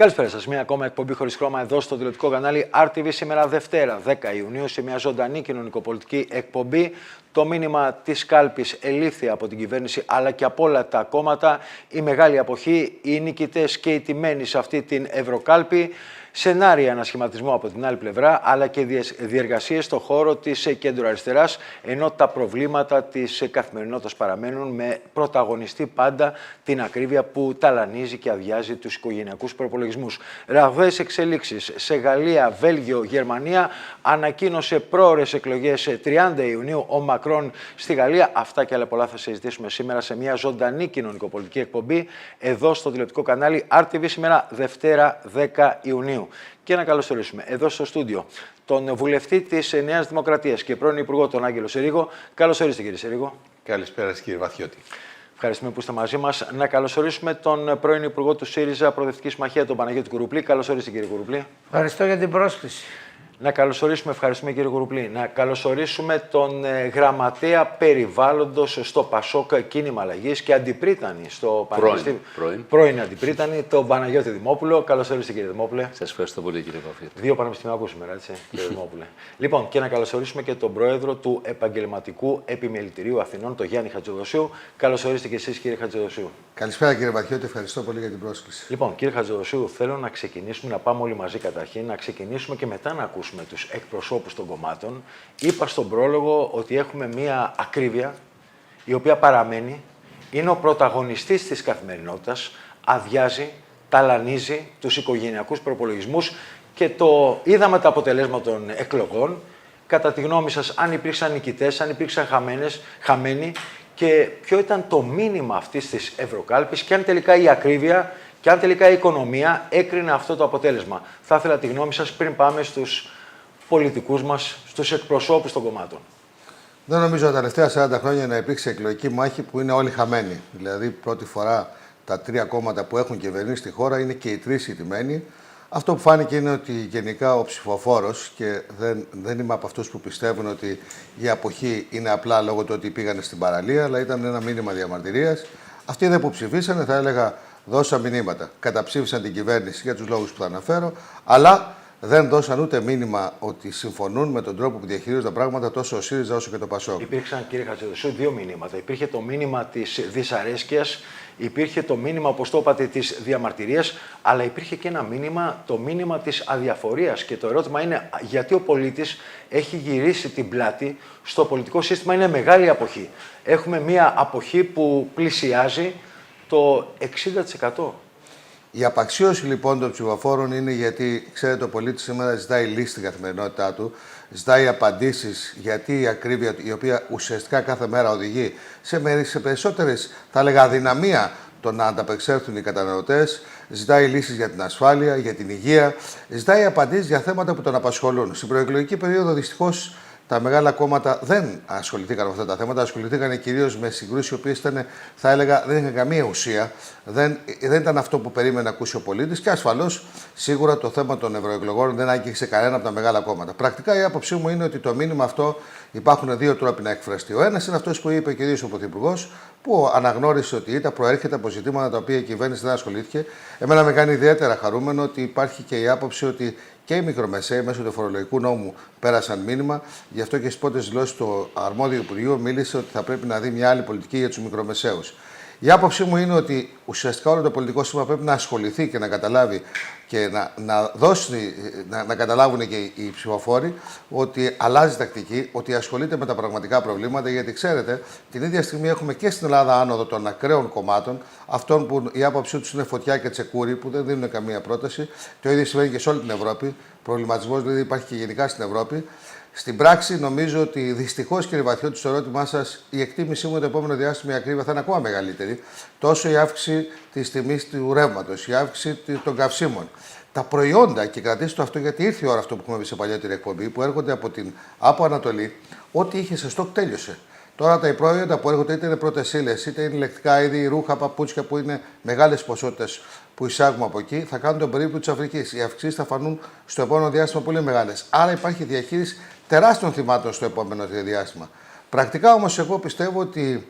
Καλησπέρα σας. Μία ακόμα εκπομπή χωρίς χρώμα εδώ στο τηλεοπτικό κανάλι RTV σήμερα Δευτέρα 10 Ιουνίου σε μια ζωντανή κοινωνικοπολιτική εκπομπή. Το μήνυμα της κάλπης ελήφθη από την κυβέρνηση αλλά και από όλα τα κόμματα. Η μεγάλη αποχή, οι νικητές και οι τιμένοι σε αυτή την ευρωκάλπη. Σενάρια ανασχηματισμού από την άλλη πλευρά, αλλά και διεργασίες στον χώρο της κέντρο-αριστεράς, ενώ τα προβλήματα της καθημερινότητας παραμένουν με πρωταγωνιστή πάντα την ακρίβεια που ταλανίζει και αδειάζει τους οικογενειακούς προπολογισμούς. Ραγδαίες εξελίξεις σε Γαλλία, Βέλγιο, Γερμανία. Ανακοίνωσε πρόωρες εκλογές 30 Ιουνίου ο Μακρόν στη Γαλλία. Αυτά και άλλα πολλά θα συζητήσουμε σήμερα σε μια ζωντανή κοινωνικοπολιτική εκπομπή εδώ στο τηλεοπτικό κανάλι RTV σήμερα Δευτέρα 10 Ιουνίου. Και να καλωσορίσουμε εδώ στο στούντιο τον βουλευτή της Νέας Δημοκρατίας και πρώην Υπουργό, τον Άγγελο Σερίγο. Καλώς ορίστε, κύριε Σερίγο. Καλησπέρα, κύριε Βαθιώτη. Ευχαριστούμε που είστε μαζί μας. Να καλωσορίσουμε τον πρώην Υπουργό του ΣΥΡΙΖΑ Προοδευτική Συμμαχία, τον Παναγιώτη Κουρουπλή. Καλώς ορίστε, κύριε Κουρουπλή. Ευχαριστώ για την πρόσκληση. Να καλωσορίσουμε, ευχαριστούμε κύριε Κουρουπλή, να καλωσορίσουμε τον γραμματέα περιβάλλοντος στο ΠΑΣΟΚ Κίνημα Αλλαγής και αντιπρίτανη στο Πανεπιστήμιο. Πρώην αντιπρίτανη, τον Παναγιώτη Δημόπουλο. Καλώς ορίστε κύριε Δημόπουλε. Σας ευχαριστώ πολύ κύριε Παφίτη. Δύο πανεπιστημιακούς σήμερα, έτσι, κύριε Δημόπουλε. Λοιπόν, και να καλωσορίσουμε και τον πρόεδρο του Επαγγελματικού Επιμελητηρίου Αθηνών, τον Γιάννη Χατζηδοσίου. Καλώς ορίστε και εσείς κύριε Χατζηδοσίου. Καλησπέρα κύριε Βαθιώτη, ευχαριστώ πολύ για την πρόσκληση. Λοιπόν, κύριε Χατζηδοσίου, θέλω να ξεκινήσουμε, να πάμε όλοι μαζί καταρχήν, να ξεκινήσουμε και μετά να ακούσουμε με τους εκπροσώπους των κομμάτων. Είπα στον πρόλογο ότι έχουμε μία ακρίβεια η οποία παραμένει, είναι ο πρωταγωνιστής της καθημερινότητας, αδειάζει, ταλανίζει τους οικογενειακούς προπολογισμούς και το είδαμε τα αποτελέσματα των εκλογών. Κατά τη γνώμη σας, αν υπήρξαν νικητές, αν υπήρξαν χαμένοι και ποιο ήταν το μήνυμα αυτής της ευρωκάλπης και αν τελικά η ακρίβεια και αν τελικά η οικονομία έκρινε αυτό το αποτέλεσμα. Θα ήθελα τη γνώμη σας πριν πάμε στους πολιτικούς μας, στους εκπροσώπους των κομμάτων. Δεν νομίζω τα τελευταία 40 χρόνια να υπήρξε εκλογική μάχη που είναι όλοι χαμένοι. Δηλαδή, πρώτη φορά τα τρία κόμματα που έχουν κυβερνήσει στη χώρα είναι και οι τρεις ηττημένοι. Αυτό που φάνηκε είναι ότι γενικά ο ψηφοφόρος, και δεν είμαι από αυτούς που πιστεύουν ότι η αποχή είναι απλά λόγω του ότι πήγανε στην παραλία, αλλά ήταν ένα μήνυμα διαμαρτυρίας. Αυτοί δεν που ψηφίσανε, θα έλεγα, δώσαν μηνύματα. Καταψήφισαν την κυβέρνηση για τους λόγους που θα αναφέρω, αλλά δεν δώσαν ούτε μήνυμα ότι συμφωνούν με τον τρόπο που διαχειρίζονται τα πράγματα τόσο ο ΣΥΡΙΖΑ όσο και το ΠΑΣΟΚ. Υπήρξαν, κύριε Χατζηδοσίου, δύο μηνύματα. Υπήρχε το μήνυμα της δυσαρέσκειας, υπήρχε το μήνυμα, όπως το είπατε, της διαμαρτυρίας, αλλά υπήρχε και ένα μήνυμα, το μήνυμα της αδιαφορίας. Και το ερώτημα είναι γιατί ο πολίτης έχει γυρίσει την πλάτη στο πολιτικό σύστημα. Είναι μεγάλη αποχή. Έχουμε μία αποχή που πλησιάζει το 60%. Η απαξίωση λοιπόν των ψηφοφόρων είναι γιατί, ξέρετε, ο πολίτης σήμερα ζητάει λύση στην καθημερινότητά του, ζητάει απαντήσεις γιατί η ακρίβεια, η οποία ουσιαστικά κάθε μέρα οδηγεί σε περισσότερες, θα έλεγα, αδυναμία το να ανταπεξέλθουν οι καταναλωτές, ζητάει λύσεις για την ασφάλεια, για την υγεία, ζητάει απαντήσεις για θέματα που τον απασχολούν. Στην προεκλογική περίοδο, δυστυχώς, τα μεγάλα κόμματα δεν ασχοληθήκαν με αυτά τα θέματα, ασχοληθήκαν κυρίως με συγκρούσεις οι οποίες ήταν, θα έλεγα, δεν είχαν καμία ουσία, δεν ήταν αυτό που περίμενε να ακούσει ο πολίτης και ασφαλώς σίγουρα το θέμα των ευρωεκλογών δεν άγγιξε κανένα από τα μεγάλα κόμματα. Πρακτικά η άποψή μου είναι ότι το μήνυμα αυτό υπάρχουν δύο τρόποι να εκφραστεί. Ο ένας είναι αυτός που είπε και ο Πρωθυπουργός, που αναγνώρισε ότι η ήττα προέρχεται από ζητήματα τα οποία η κυβέρνηση δεν ασχολήθηκε. Εμένα με κάνει ιδιαίτερα χαρούμενο ότι υπάρχει και η άποψη ότι και οι μικρομεσαίοι μέσω του φορολογικού νόμου πέρασαν μήνυμα. Γι' αυτό και στις πρώτες δηλώσεις του αρμόδιου Υπουργείου μίλησε ότι θα πρέπει να δει μια άλλη πολιτική για τους μικρομεσαίους. Η άποψή μου είναι ότι ουσιαστικά όλο το πολιτικό σύστημα πρέπει να ασχοληθεί και να καταλάβει και να καταλάβουν και οι ψηφοφόροι ότι αλλάζει τακτική, ότι ασχολείται με τα πραγματικά προβλήματα. Γιατί ξέρετε, την ίδια στιγμή έχουμε και στην Ελλάδα άνοδο των ακραίων κομμάτων, αυτών που η άποψή του είναι φωτιά και τσεκούρι, που δεν δίνουν καμία πρόταση. Το ίδιο συμβαίνει και σε όλη την Ευρώπη. Προβληματισμός δηλαδή υπάρχει και γενικά στην Ευρώπη. Στην πράξη, νομίζω ότι δυστυχώς, κύριε Βαθιώτη, στο ερώτημά σας, η εκτίμησή μου το επόμενο διάστημα η ακρίβεια θα είναι ακόμα μεγαλύτερη. Τόσο η αύξηση της τιμής του ρεύματος, η αύξηση των καυσίμων. Τα προϊόντα, και κρατήστε το αυτό γιατί ήρθε η ώρα αυτό που έχουμε πει σε παλιότερη εκπομπή, που έρχονται από Ανατολή, ό,τι είχε σε στόκ τέλειωσε. Τώρα τα προϊόντα που έρχονται είτε είναι πρώτες ύλες, είτε είναι ηλεκτρικά είδη, ρούχα, παπούτσια που είναι μεγάλες ποσότητες που εισάγουμε από εκεί, θα κάνουν τον περίπου της Αφρικής. Οι αυξήσεις θα φανούν στο επόμενο διάστημα πολύ μεγάλες. Άρα υπάρχει διαχείριση τεράστιων θυμάτων στο επόμενο διάστημα. Πρακτικά όμως, εγώ πιστεύω ότι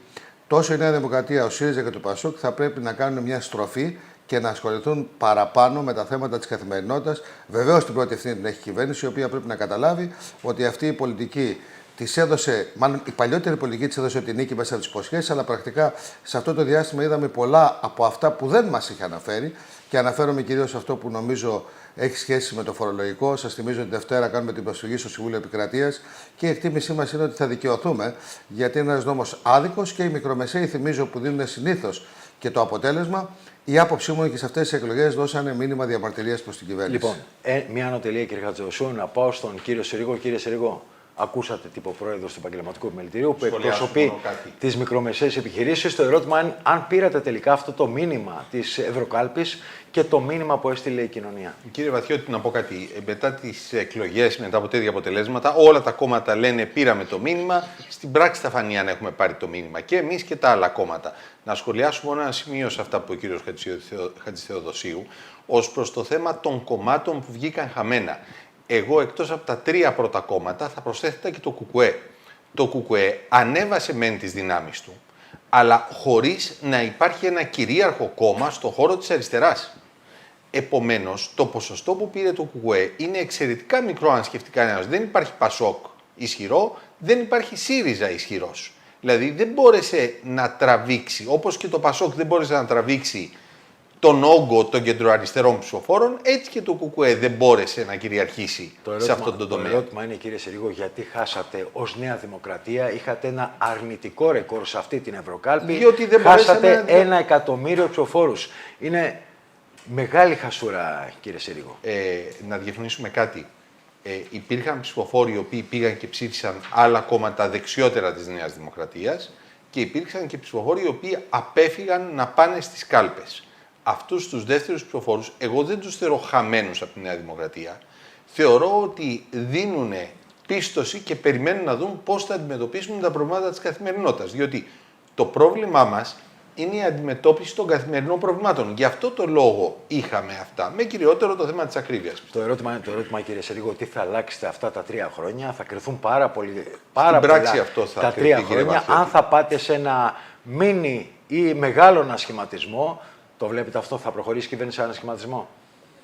τόσο η Νέα Δημοκρατία, ο ΣΥΡΙΖΑ και το ΠΑΣΟΚ θα πρέπει να κάνουν μια στροφή και να ασχοληθούν παραπάνω με τα θέματα της καθημερινότητας. Βεβαίως την πρώτη ευθύνη την έχει η κυβέρνηση, η οποία πρέπει να καταλάβει ότι αυτή η πολιτική της έδωσε, μάλλον η παλιότερη πολιτική της έδωσε τη νίκη μέσα από τις υποσχέσεις, αλλά πρακτικά σε αυτό το διάστημα είδαμε πολλά από αυτά που δεν μας είχε αναφέρει και αναφέρομαι κυρίως σε αυτό που νομίζω έχει σχέση με το φορολογικό. Σας θυμίζω ότι Δευτέρα κάνουμε την προσφυγή στο Συμβούλιο Επικρατείας και η εκτίμησή μας είναι ότι θα δικαιωθούμε, γιατί είναι ένας νόμος άδικος και οι μικρομεσαίοι, θυμίζω, που δίνουν συνήθως και το αποτέλεσμα. Η άποψή μου είναι και σε αυτές τις εκλογές δώσανε μήνυμα διαμαρτυρίας προς την κυβέρνηση. Λοιπόν, μια ανωτελεία, κύριε Χατζηδοσίου, να πάω στον κύριο Συρίγο. Κύριε Συρίγο, ακούσατε τι είπε ο πρόεδρος του Επαγγελματικού Επιμελητηρίου που εκπροσωπεί τις μικρομεσαίες επιχειρήσεις. Το ερώτημα είναι αν πήρατε τελικά αυτό το μήνυμα της Ευρωκάλπης και το μήνυμα που έστειλε η κοινωνία. Κύριε Βαθιώτη, να πω κάτι. Μετά τις εκλογές, μετά από τέτοια αποτελέσματα, όλα τα κόμματα λένε πήραμε το μήνυμα. Στην πράξη θα φανεί αν έχουμε πάρει το μήνυμα. Και εμείς και τα άλλα κόμματα. Να σχολιάσουμε μόνο ένα σημείο σε αυτά που είπε ο κύριος Χατζηθεοδοσίου, ως προς το θέμα των κομμάτων που βγήκαν χαμένα. Εγώ, εκτός από τα τρία πρώτα κόμματα, θα προσθέθητα και το ΚΚΕ. Το ΚΚΕ ανέβασε μεν τις δυνάμεις του, αλλά χωρίς να υπάρχει ένα κυρίαρχο κόμμα στον χώρο της αριστεράς. Επομένως, το ποσοστό που πήρε το ΚΚΕ είναι εξαιρετικά μικρό, αν σκεφτεί κανένας. Δεν υπάρχει Πασόκ ισχυρό, δεν υπάρχει ΣΥΡΙΖΑ ισχυρός. Δηλαδή, δεν μπόρεσε να τραβήξει, όπως και το Πασόκ δεν μπόρεσε να τραβήξει τον όγκο των κεντροαριστερών ψηφοφόρων, έτσι και το ΚΚΕ δεν μπόρεσε να κυριαρχήσει σε αυτόν τον τομέα. Το ερώτημα είναι, κύριε Συρίγο, γιατί χάσατε ως Νέα Δημοκρατία, είχατε ένα αρνητικό ρεκόρ σε αυτή την Ευρωκάλπη, διότι δεν χάσατε 1 εκατομμύριο ψηφοφόρους. Είναι μεγάλη χασούρα, κύριε Συρίγο. Να διαφωνήσουμε κάτι. Υπήρχαν ψηφοφόροι οι οποίοι πήγαν και ψήφισαν άλλα κόμματα δεξιότερα της Νέας Δημοκρατίας και υπήρξαν και ψηφοφόροι οι οποίοι απέφυγαν να πάνε στις κάλπες. Αυτούς τους δεύτερους ψηφοφόρους, εγώ δεν τους θεωρώ χαμένους από τη Νέα Δημοκρατία. Θεωρώ ότι δίνουν πίστοση και περιμένουν να δουν πώς θα αντιμετωπίσουν τα προβλήματα της καθημερινότητας. Διότι το πρόβλημά μας είναι η αντιμετώπιση των καθημερινών προβλημάτων. Γι' αυτό το λόγο είχαμε αυτά, με κυριότερο το θέμα της ακρίβειας. Το ερώτημα, κύριε Συρίγο, τι θα αλλάξετε αυτά τα 3 χρόνια, θα κρυθούν πάρα πολύ. Στην πράξη αυτό θα τα 3 χρόνια, αν θα πάτε σε ένα μίνι ή μεγάλο ανασχηματισμό. Το βλέπετε αυτό, θα προχωρήσει η κυβέρνηση σε ανασχηματισμό?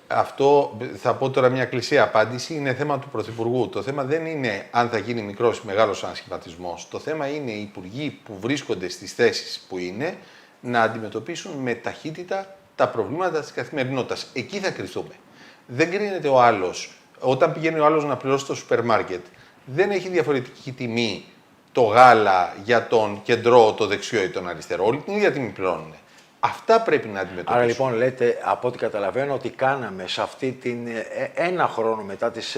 Αυτό θα πω τώρα μια κλεισέ απάντηση, είναι θέμα του Πρωθυπουργού. Το θέμα δεν είναι αν θα γίνει μικρός ή μεγάλος ανασχηματισμός. Το θέμα είναι οι υπουργοί που βρίσκονται στις θέσεις που είναι να αντιμετωπίσουν με ταχύτητα τα προβλήματα της καθημερινότητας. Εκεί θα κρυθούμε. Δεν κρίνεται ο άλλος. Όταν πηγαίνει ο άλλος να πληρώσει στο σούπερ μάρκετ, δεν έχει διαφορετική τιμή το γάλα για τον κεντρό, το δεξιό ή τον αριστερό. Όλοι την ίδια τιμή πληρώνουν. Αυτά πρέπει να αντιμετωπίσουμε. Άρα λοιπόν λέτε, από ό,τι καταλαβαίνω, ότι κάναμε σε αυτή την ένα χρόνο μετά τις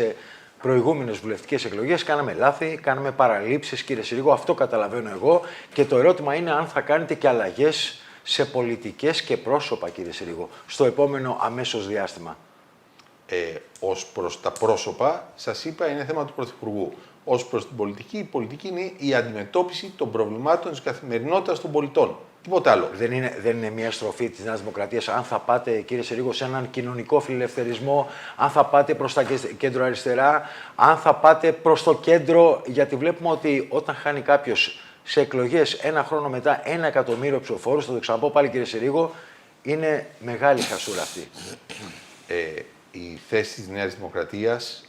προηγούμενες βουλευτικές εκλογές, κάναμε λάθη, κάναμε παραλήψεις, κύριε Συρίγο, αυτό καταλαβαίνω εγώ. Και το ερώτημα είναι αν θα κάνετε και αλλαγές σε πολιτικές και πρόσωπα, κύριε Συρίγο, στο επόμενο αμέσως διάστημα. Ως προς τα πρόσωπα, σας είπα, είναι θέμα του Πρωθυπουργού. Ως προς την πολιτική, η πολιτική είναι η αντιμετώπιση των προβλημάτων της καθημερινότητας των πολιτών. Τίποτα άλλο. Δεν είναι μια στροφή της Νέας Δημοκρατίας, αν θα πάτε, κύριε Συρίγο, σε έναν κοινωνικό φιλελευθερισμό, αν θα πάτε προς τα κέντρο-αριστερά, αν θα πάτε προς το κέντρο, γιατί βλέπουμε ότι όταν χάνει κάποιος σε εκλογές ένα χρόνο μετά 1 εκατομμύριο ψηφοφόρους, θα το ξαναπώ πάλι, κύριε Συρίγο, είναι μεγάλη χασούρα αυτή. Η θέση της Νέας Δημοκρατίας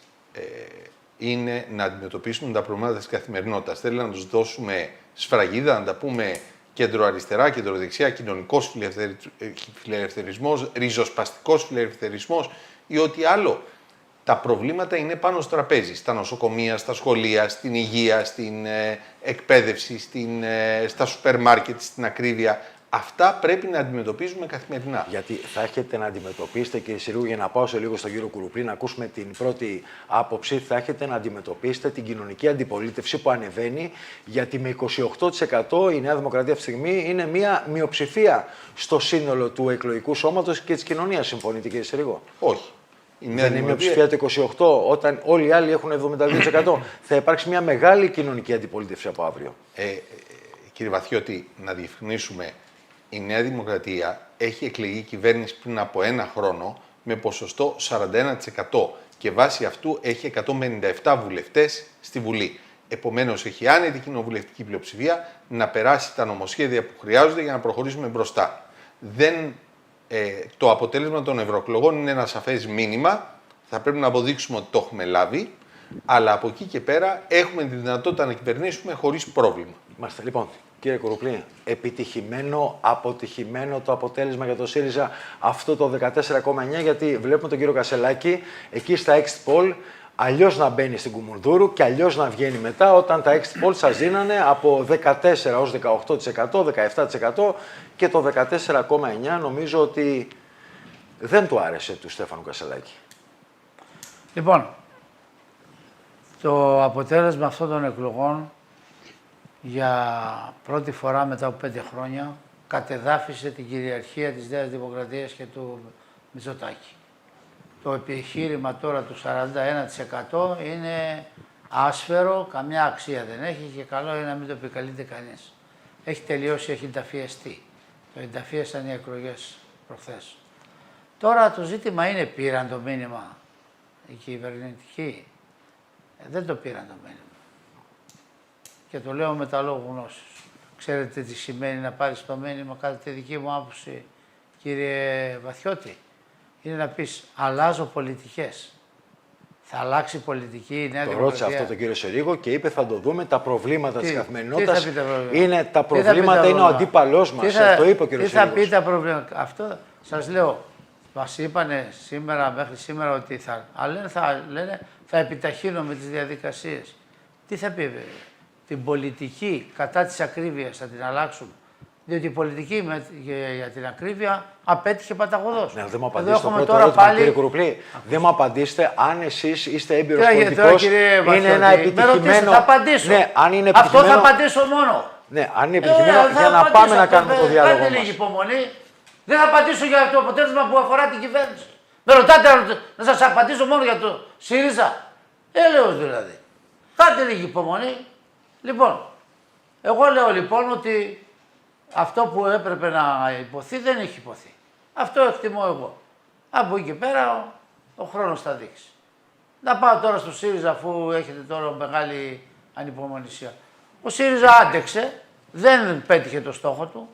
είναι να αντιμετωπίσουμε τα προβλήματα της καθημερινότητας. Θέλει να τους δώσουμε σφραγίδα, να τα πούμε κέντρο-αριστερά, κέντρο-δεξιά, κοινωνικός φιλελευθερισμός, ριζοσπαστικός φιλελευθερισμός ή ό,τι άλλο. Τα προβλήματα είναι πάνω στο τραπέζι, στα νοσοκομεία, στα σχολεία, στην υγεία, στην εκπαίδευση, στα σούπερ μάρκετ, στην ακρίβεια. Αυτά πρέπει να αντιμετωπίζουμε καθημερινά. Γιατί θα έχετε να αντιμετωπίσετε, κύριε Συρίγου, για να πάω σε λίγο στον κύριο Κουρουπλή, να ακούσουμε την πρώτη άποψη, θα έχετε να αντιμετωπίσετε την κοινωνική αντιπολίτευση που ανεβαίνει, γιατί με 28% η Νέα Δημοκρατία αυτή τη στιγμή είναι μια μειοψηφία στο σύνολο του εκλογικού σώματος και της κοινωνίας. Συμφωνείτε, κύριε Συρίγου? Όχι. Δεν είναι μειοψηφία το 28%, όταν όλοι οι άλλοι έχουν 72%. Θα υπάρξει μια μεγάλη κοινωνική αντιπολίτευση από αύριο. Κύριε Βαθιώτη, να διευκρινίσουμε. Η Νέα Δημοκρατία έχει εκλεγεί κυβέρνηση πριν από 1 χρόνο με ποσοστό 41% και βάσει αυτού έχει 157 βουλευτές στη Βουλή. Επομένως, έχει άνετη κοινοβουλευτική πλειοψηφία να περάσει τα νομοσχέδια που χρειάζονται για να προχωρήσουμε μπροστά. Δεν Το αποτέλεσμα των ευρωεκλογών είναι ένα σαφές μήνυμα. Θα πρέπει να αποδείξουμε ότι το έχουμε λάβει, αλλά από εκεί και πέρα έχουμε τη δυνατότητα να κυβερνήσουμε χωρίς πρόβλημα. Μάλιστα. Λοιπόν, κύριε Κουρουπλή, επιτυχημένο, αποτυχημένο το αποτέλεσμα για το ΣΥΡΙΖΑ αυτό το 14,9, γιατί βλέπουμε τον κύριο Κασσελάκη εκεί στα exit poll αλλιώς να μπαίνει στην Κουμουνδούρου και αλλιώς να βγαίνει μετά, όταν τα exit poll σας δίνανε από 14% ως 18%, 17% και το 14,9 νομίζω ότι δεν του άρεσε του Στέφανου Κασσελάκη. Λοιπόν, το αποτέλεσμα αυτών των εκλογών για πρώτη φορά μετά από 5 χρόνια κατεδάφισε την κυριαρχία της Νέας Δημοκρατίας και του Μητσοτάκη. Το επιχείρημα τώρα του 41% είναι άσφαιρο, καμιά αξία δεν έχει και καλό είναι να μην το επικαλείται κανείς. Έχει τελειώσει, έχει ενταφιεστεί. Το ενταφίεσαν οι εκλογές προχθές. Τώρα το ζήτημα είναι, πήραν το μήνυμα οι κυβερνητικοί? Δεν το πήραν το μήνυμα. Και το λέω με τα λόγου γνώσης. Ξέρετε τι σημαίνει να πάρεις το μήνυμα, κατά τη δική μου άποψη, κύριε Βαθιώτη? Είναι να πεις, αλλάζω πολιτικές. Θα αλλάξει πολιτική η Νέα Δημοκρατία. Το ρώτησε αυτό τον κύριο Σερίγο και είπε θα το δούμε. Τα προβλήματα της καθημερινότητας είναι τα προβλήματα, είναι ο αντίπαλός μας. Το είπε ο κύριος Σερίγος. Τι θα πει τα προβλήματα? Αυτό σας λέω. Μας είπανε σήμερα, μέχρι σήμερα ότι θα επιταχύνουμε τις διαδικασίες. Τι θα πει βέβαια? Την πολιτική κατά της ακρίβειας θα την αλλάξουν. Διότι η πολιτική για την ακρίβεια απέτυχε παταγωδός. Ναι, δεν μου απαντήσετε το πρώτο ερώτημα, κύριε Κουρουπλή. Δεν μου απαντήσετε αν εσείς είστε έμπειρος πολιτικός. Είναι ένα επιτυχημένο. Θα απαντήσω. Ναι, αν είναι αυτό θα απαντήσω μόνο. Ναι, αν είναι επιτυχημένο, για να πάμε να κάνουμε το διάλογο μας. Κάντε λίγη υπομονή. Δεν θα απαντήσω για το αποτέλεσμα που αφορά την κυβέρνηση. Με ρωτάτε να σας απαντήσω μόνο για το ΣΥΡΙΖΑ? Έλεος δηλαδή. Κάντε λίγη υπομονή. Λοιπόν, εγώ λέω λοιπόν ότι αυτό που έπρεπε να υποθεί δεν έχει υποθεί. Αυτό εκτιμώ εγώ. Από εκεί και πέρα ο χρόνος θα δείξει. Να πάω τώρα στο ΣΥΡΙΖΑ, αφού έχετε τώρα μεγάλη ανυπομονησία. Ο ΣΥΡΙΖΑ άντεξε, δεν πέτυχε το στόχο του.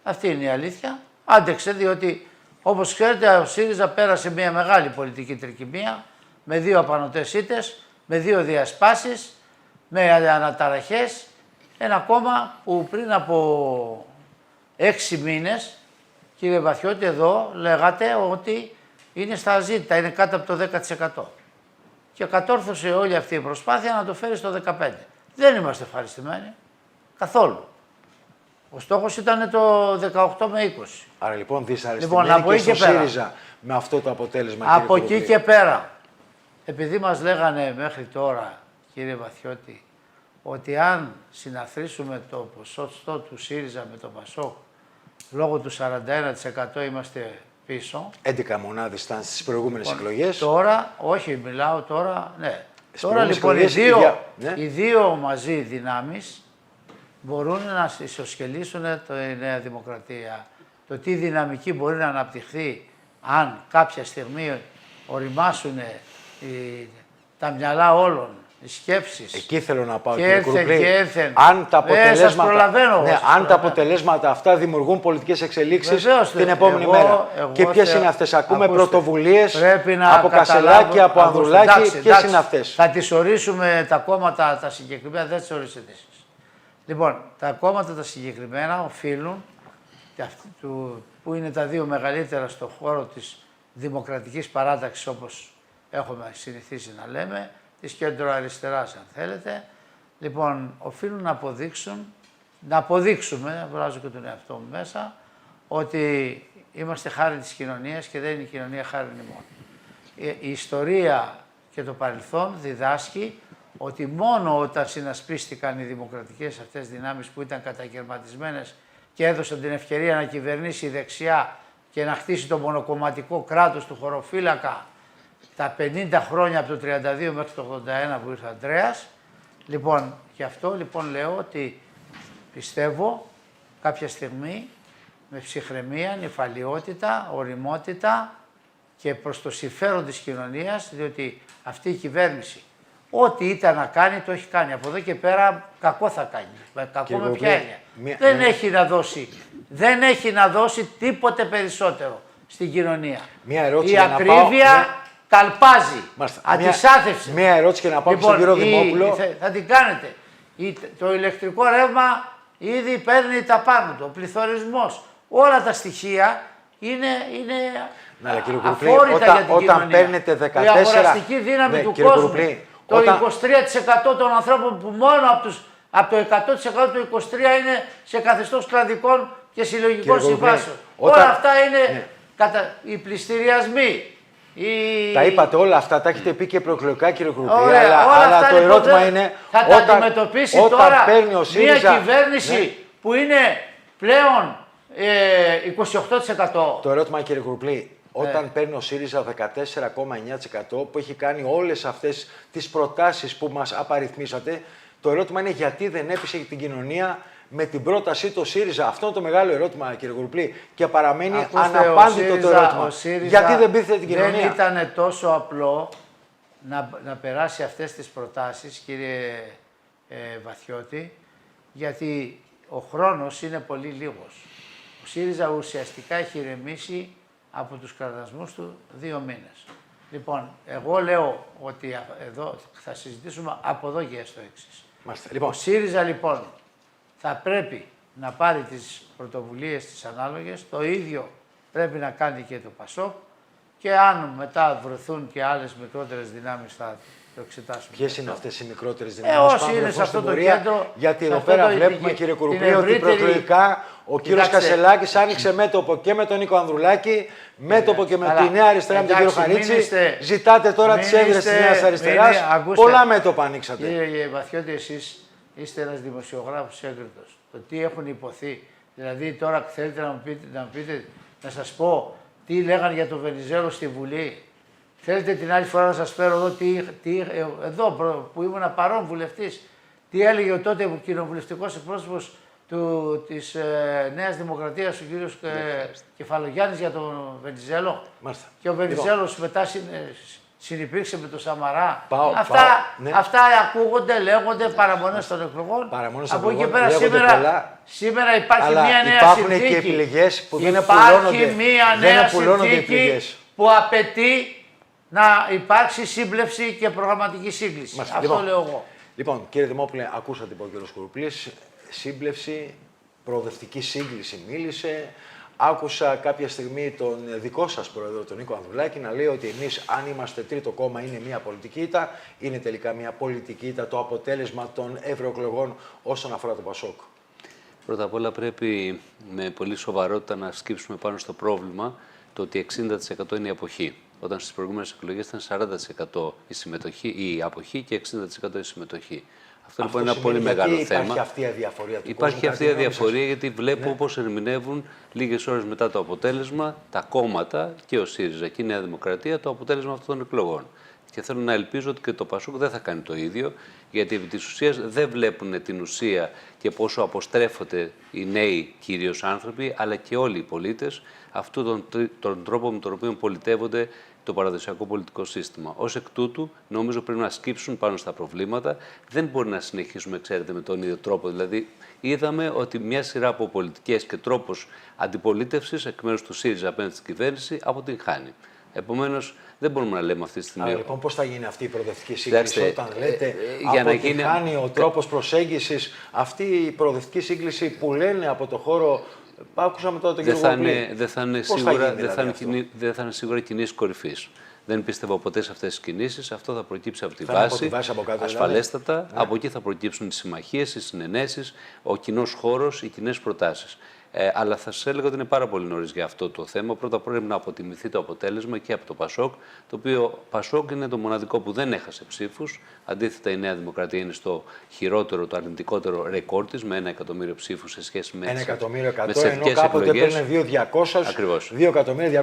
Αυτή είναι η αλήθεια. Άντεξε διότι, όπως ξέρετε, ο ΣΥΡΙΖΑ πέρασε μια μεγάλη πολιτική τρικυμία με 2 απανωτές ήττες, με 2 διασπάσεις, με αναταραχές. Ένα κόμμα που πριν από 6 μήνες, κύριε Βαθιώτη, εδώ λέγατε ότι είναι στα αζήτητα, είναι κάτω από το 10%. Και κατόρθωσε όλη αυτή η προσπάθεια να το φέρει στο 15%. Δεν είμαστε ευχαριστημένοι καθόλου. Ο στόχος ήταν το 18 με 20. Άρα λοιπόν δυσαρεστημένοι και στο ΣΥΡΙΖΑ με αυτό το αποτέλεσμα. Από εκεί και πέρα, επειδή μας λέγανε μέχρι τώρα, κύριε Βαθιώτη, ότι αν συναθρήσουμε το ποσοστό του ΣΥΡΙΖΑ με το ΠΑΣΟΚ, λόγω του 41% είμαστε πίσω. 11 μονάδες ήταν στις προηγούμενες εκλογές. Τώρα, όχι, μιλάω τώρα, ναι. Στις Τώρα λοιπόν εκλογές, οι δύο μαζί δυνάμεις μπορούν να ισοσκελίσουν τη Νέα Δημοκρατία. Το τι δυναμική μπορεί να αναπτυχθεί αν κάποια στιγμή οριμάσουν τα μυαλά όλων, οι σκέψεις. Εκεί θέλω να πάω, και κύριε Κουρουπλή. Αν τα αποτελέσματα αυτά δημιουργούν πολιτικές εξελίξεις την επόμενη μέρα. Και ποιες είναι αυτές? Ακούμε πρωτοβουλίες από Κασσελάκη, από Ανδρουλάκη. Ποιες είναι αυτές? Θα τις ορίσουμε τα κόμματα τα συγκεκριμένα, δεν τις ορίσετε εσείς. Λοιπόν, τα κόμματα τα συγκεκριμένα οφείλουν, που είναι τα 2 μεγαλύτερα στον χώρο της δημοκρατικής παράταξης, όπως έχουμε συνηθίσει να λέμε, της κέντρο-αριστεράς αν θέλετε, λοιπόν, οφείλουν να αποδείξουμε, βγάζω και τον εαυτό μου μέσα, ότι είμαστε χάρη της κοινωνίας και δεν είναι η κοινωνία χάρη ημών. Η ιστορία και το παρελθόν διδάσκει ότι μόνο όταν συνασπίστηκαν οι δημοκρατικές αυτές δυνάμεις που ήταν κατακαιρματισμένες και έδωσαν την ευκαιρία να κυβερνήσει η δεξιά και να χτίσει το μονοκομματικό κράτος του χωροφύλακα τα 50 χρόνια από το 32 μέχρι το 81 που ήρθε ο Ανδρέας. Λοιπόν, γι' αυτό λοιπόν λέω ότι πιστεύω κάποια στιγμή με ψυχραιμία, νηφαλιότητα, ωριμότητα και προς το συμφέρον της κοινωνίας, διότι αυτή η κυβέρνηση Ό,τι ήταν να κάνει, το έχει κάνει. Από εδώ και πέρα κακό θα κάνει. Κακό Κύριε με ποια Κουρουκλή, έννοια. Δεν έχει να δώσει τίποτε περισσότερο στην κοινωνία. Μία ερώτηση Η για να πάω- ακρίβεια καλπάζει. Μάλιστα. Αντισάθευση. Μία ερώτηση και να πάω στον κύριο Δημόπουλο. Θα την κάνετε. Το ηλεκτρικό ρεύμα ήδη παίρνει τα πάνω του. Ο πληθωρισμός. Όλα τα στοιχεία είναι Ναι, αλλά κύριε Κουρουκλή, αφόρητα για την όταν κοινωνία. παίρνετε 14... Η αγοραστική δύναμη Ναι, του κύριε κόσμου. Κουρουκλή, Το όταν- 23% των ανθρώπων που μόνο από το 100% του 23% είναι σε καθεστώς κλαδικών και συλλογικών Κύριε Κουρουκλή, συμβάσεων. όταν- Όλα αυτά είναι Ναι. οι πληστηριασμοί. Τα είπατε όλα αυτά, τα έχετε πει και προεκλογικά, κύριε Κουρουκλή. Ωραία, όλα αλλά αυτά το λοιπόν ερώτημα δεν- είναι. θα τα αντιμετωπίσει όταν τώρα παίρνει ο ΣΥΡΙΖΑ. μια κυβέρνηση Ναι. που είναι πλέον 28%. Το ερώτημα, κύριε Κουρουκλή, όταν παίρνει ο ΣΥΡΙΖΑ 14,9% που έχει κάνει όλες αυτές τις προτάσεις που μας απαριθμίσατε, το ερώτημα είναι γιατί δεν έπεισε την κοινωνία με την πρότασή του ΣΥΡΙΖΑ. Αυτό είναι το μεγάλο ερώτημα, κύριε Κουρουκλή, και παραμένει Ακούστε, αναπάντητο το ερώτημα. ο ΣΥΡΙΖΑ Γιατί δεν πείθετε την κοινωνία. Δεν ήταν τόσο απλό να περάσει αυτές τις προτάσεις, κύριε Βαθιώτη, γιατί ο χρόνος είναι πολύ λίγος. Ο ΣΥΡΙΖΑ ουσιαστικά έχει ηρεμήσει από τους κραδασμούς του 2 μήνες. Λοιπόν, εγώ λέω ότι εδώ θα συζητήσουμε από εδώ και στο εξής. Μάλιστα. Ο Λοιπόν, ΣΥΡΙΖΑ λοιπόν θα πρέπει να πάρει τις πρωτοβουλίες τις ανάλογες, το ίδιο πρέπει να κάνει και το ΠΑΣΟΚ και αν μετά βρεθούν και άλλες μικρότερες δυνάμεις θα το εξετάσουμε. ποιες είναι αυτές οι μικρότερες δυνάμεις όσοι που είναι βρεθούν σε αυτό στην το πορεία? κέντρο, Γιατί σε εδώ αυτό πέρα το βλέπουμε, ειδική- κύριε την Κουρουκλή, ότι ευρύτερη- προεκλογικά ο κύριος Κοιτάξτε. Κασελάκης άνοιξε μέτωπο και με τον Νίκο Ανδρουλάκη, μέτωπο και με Καλά. τη Νέα Αριστερά, με τον κύριο Εντάξει, μην Χαρίτση. είστε- Ζητάτε τώρα μην τις έδρες της είστε- Νέας μην Αριστεράς. είναι- ακούστε. Πολλά μέτωπα ανοίξατε. Κύριε Βαθιώτη, εσείς είστε ένας δημοσιογράφος έγκριτος. Το τι έχουν υποθεί. Δηλαδή τώρα θέλετε να να σας πω τι λέγανε για τον Βενιζέλο στη Βουλή. Θέλετε την άλλη φορά να σας φέρω εδώ, εδώ που ήμουν παρόν βουλευτής, τι έλεγε ο τότε κοινοβουλευτικός εκπρόσωπος της Νέας Δημοκρατίας, ο κύριος Κεφαλογιάννης για τον Βενιζέλο. Μάλιστα. Και ο Βενιζέλος μετά συνυπήρξε με τον Σαμαρά. Ναι. Αυτά ακούγονται, λέγονται παραμονές των εκλογών. Παραμονές των Από εκεί εκλογών, πέρα λέγονται πολλά. σήμερα υπάρχει Αλλά μια νέα υπάρχουν συνθήκη. και επιλογές που δεν Υπάρχει επουλώνονται. μια Δεν νέα επουλώνονται οι συνθήκη επιλογές. που απαιτεί να υπάρξει σύμπλευση και προγραμματική σύγκληση. Μάλιστα. Αυτό λέω εγώ. Λοιπόν, κύριε Δημόπουλε, ακούσατε που ο κύριος Κουρουκλής, σύμπλευση, προοδευτική σύγκληση μίλησε. Άκουσα κάποια στιγμή τον δικό σας πρόεδρο, τον Νίκο Ανδρουλάκη, να λέει ότι εμείς, αν είμαστε τρίτο κόμμα, είναι μια πολιτική ήττα. Είναι τελικά μια πολιτική ήττα το αποτέλεσμα των ευρωεκλογών όσον αφορά το ΠΑΣΟΚ. Πρώτα απ' όλα πρέπει με πολύ σοβαρότητα να σκύψουμε πάνω στο πρόβλημα το ότι 60% είναι η αποχή. Όταν στις προηγούμενες εκλογές ήταν 40% η αποχή και 60% η συμμετοχή. Αυτό λοιπόν είναι ένα πολύ μεγάλο θέμα. Υπάρχει αυτή η αδιαφορία του Υπάρχει κόσμου, αυτή η κατά τη γνώμη αδιαφορία γιατί βλέπω πώς ερμηνεύουν λίγες ώρες μετά το αποτέλεσμα τα κόμματα και ο ΣΥΡΙΖΑ και η Νέα Δημοκρατία το αποτέλεσμα αυτών των εκλογών. Και θέλω να ελπίζω ότι και το ΠΑΣΟΚ δεν θα κάνει το ίδιο, γιατί επί της ουσίας δεν βλέπουν την ουσία και πόσο αποστρέφονται οι νέοι κυρίως άνθρωποι, αλλά και όλοι οι πολίτες, αυτόν τον τρόπο με τον οποίο πολιτεύονται το παραδοσιακό πολιτικό σύστημα. Ως εκ τούτου, νομίζω πρέπει να σκύψουν πάνω στα προβλήματα. Δεν μπορεί να συνεχίσουμε, ξέρετε, με τον ίδιο τρόπο. Δηλαδή, είδαμε ότι μια σειρά από πολιτικές και τρόπους αντιπολίτευσης εκ μέρους του ΣΥΡΙΖΑ απέναντι στην κυβέρνηση αποτυγχάνει. Επομένως, δεν μπορούμε να λέμε αυτή τη στιγμή. Αλλά λοιπόν, πώς θα γίνει αυτή η προοδευτική σύγκληση όταν λέτε για να αποτυγχάνει ο τρόπος προσέγγισης, αυτή η προοδευτική σύγκληση που λένε από το χώρο. Άκουσαμε τώρα τον κύριο Γουκλή. Δεν θα είναι σίγουρα σίγουρα κινήσεις κορυφής. Δεν πίστευα ποτέ σε αυτές τις κινήσεις. Αυτό θα προκύψει από τη βάση. Από κάτω, ασφαλέστατα. Δηλαδή. Από εκεί θα προκύψουν οι συμμαχίες, οι συνενέσεις, ο κοινός χώρος, οι κοινές προτάσεις. Αλλά θα σας έλεγα ότι είναι πάρα πολύ νωρίς για αυτό το θέμα. Πρώτα πρέπει να αποτιμηθεί το αποτέλεσμα και από το ΠΑΣΟΚ, το οποίο ΠΑΣΟΚ είναι το μοναδικό που δεν έχασε ψήφους. Αντίθετα, η Νέα Δημοκρατία είναι στο χειρότερο, το αρνητικότερο ρεκόρ της, με 1 εκατομμύριο ψήφους σε σχέση με τις ενώ κάποτε έπαιρνε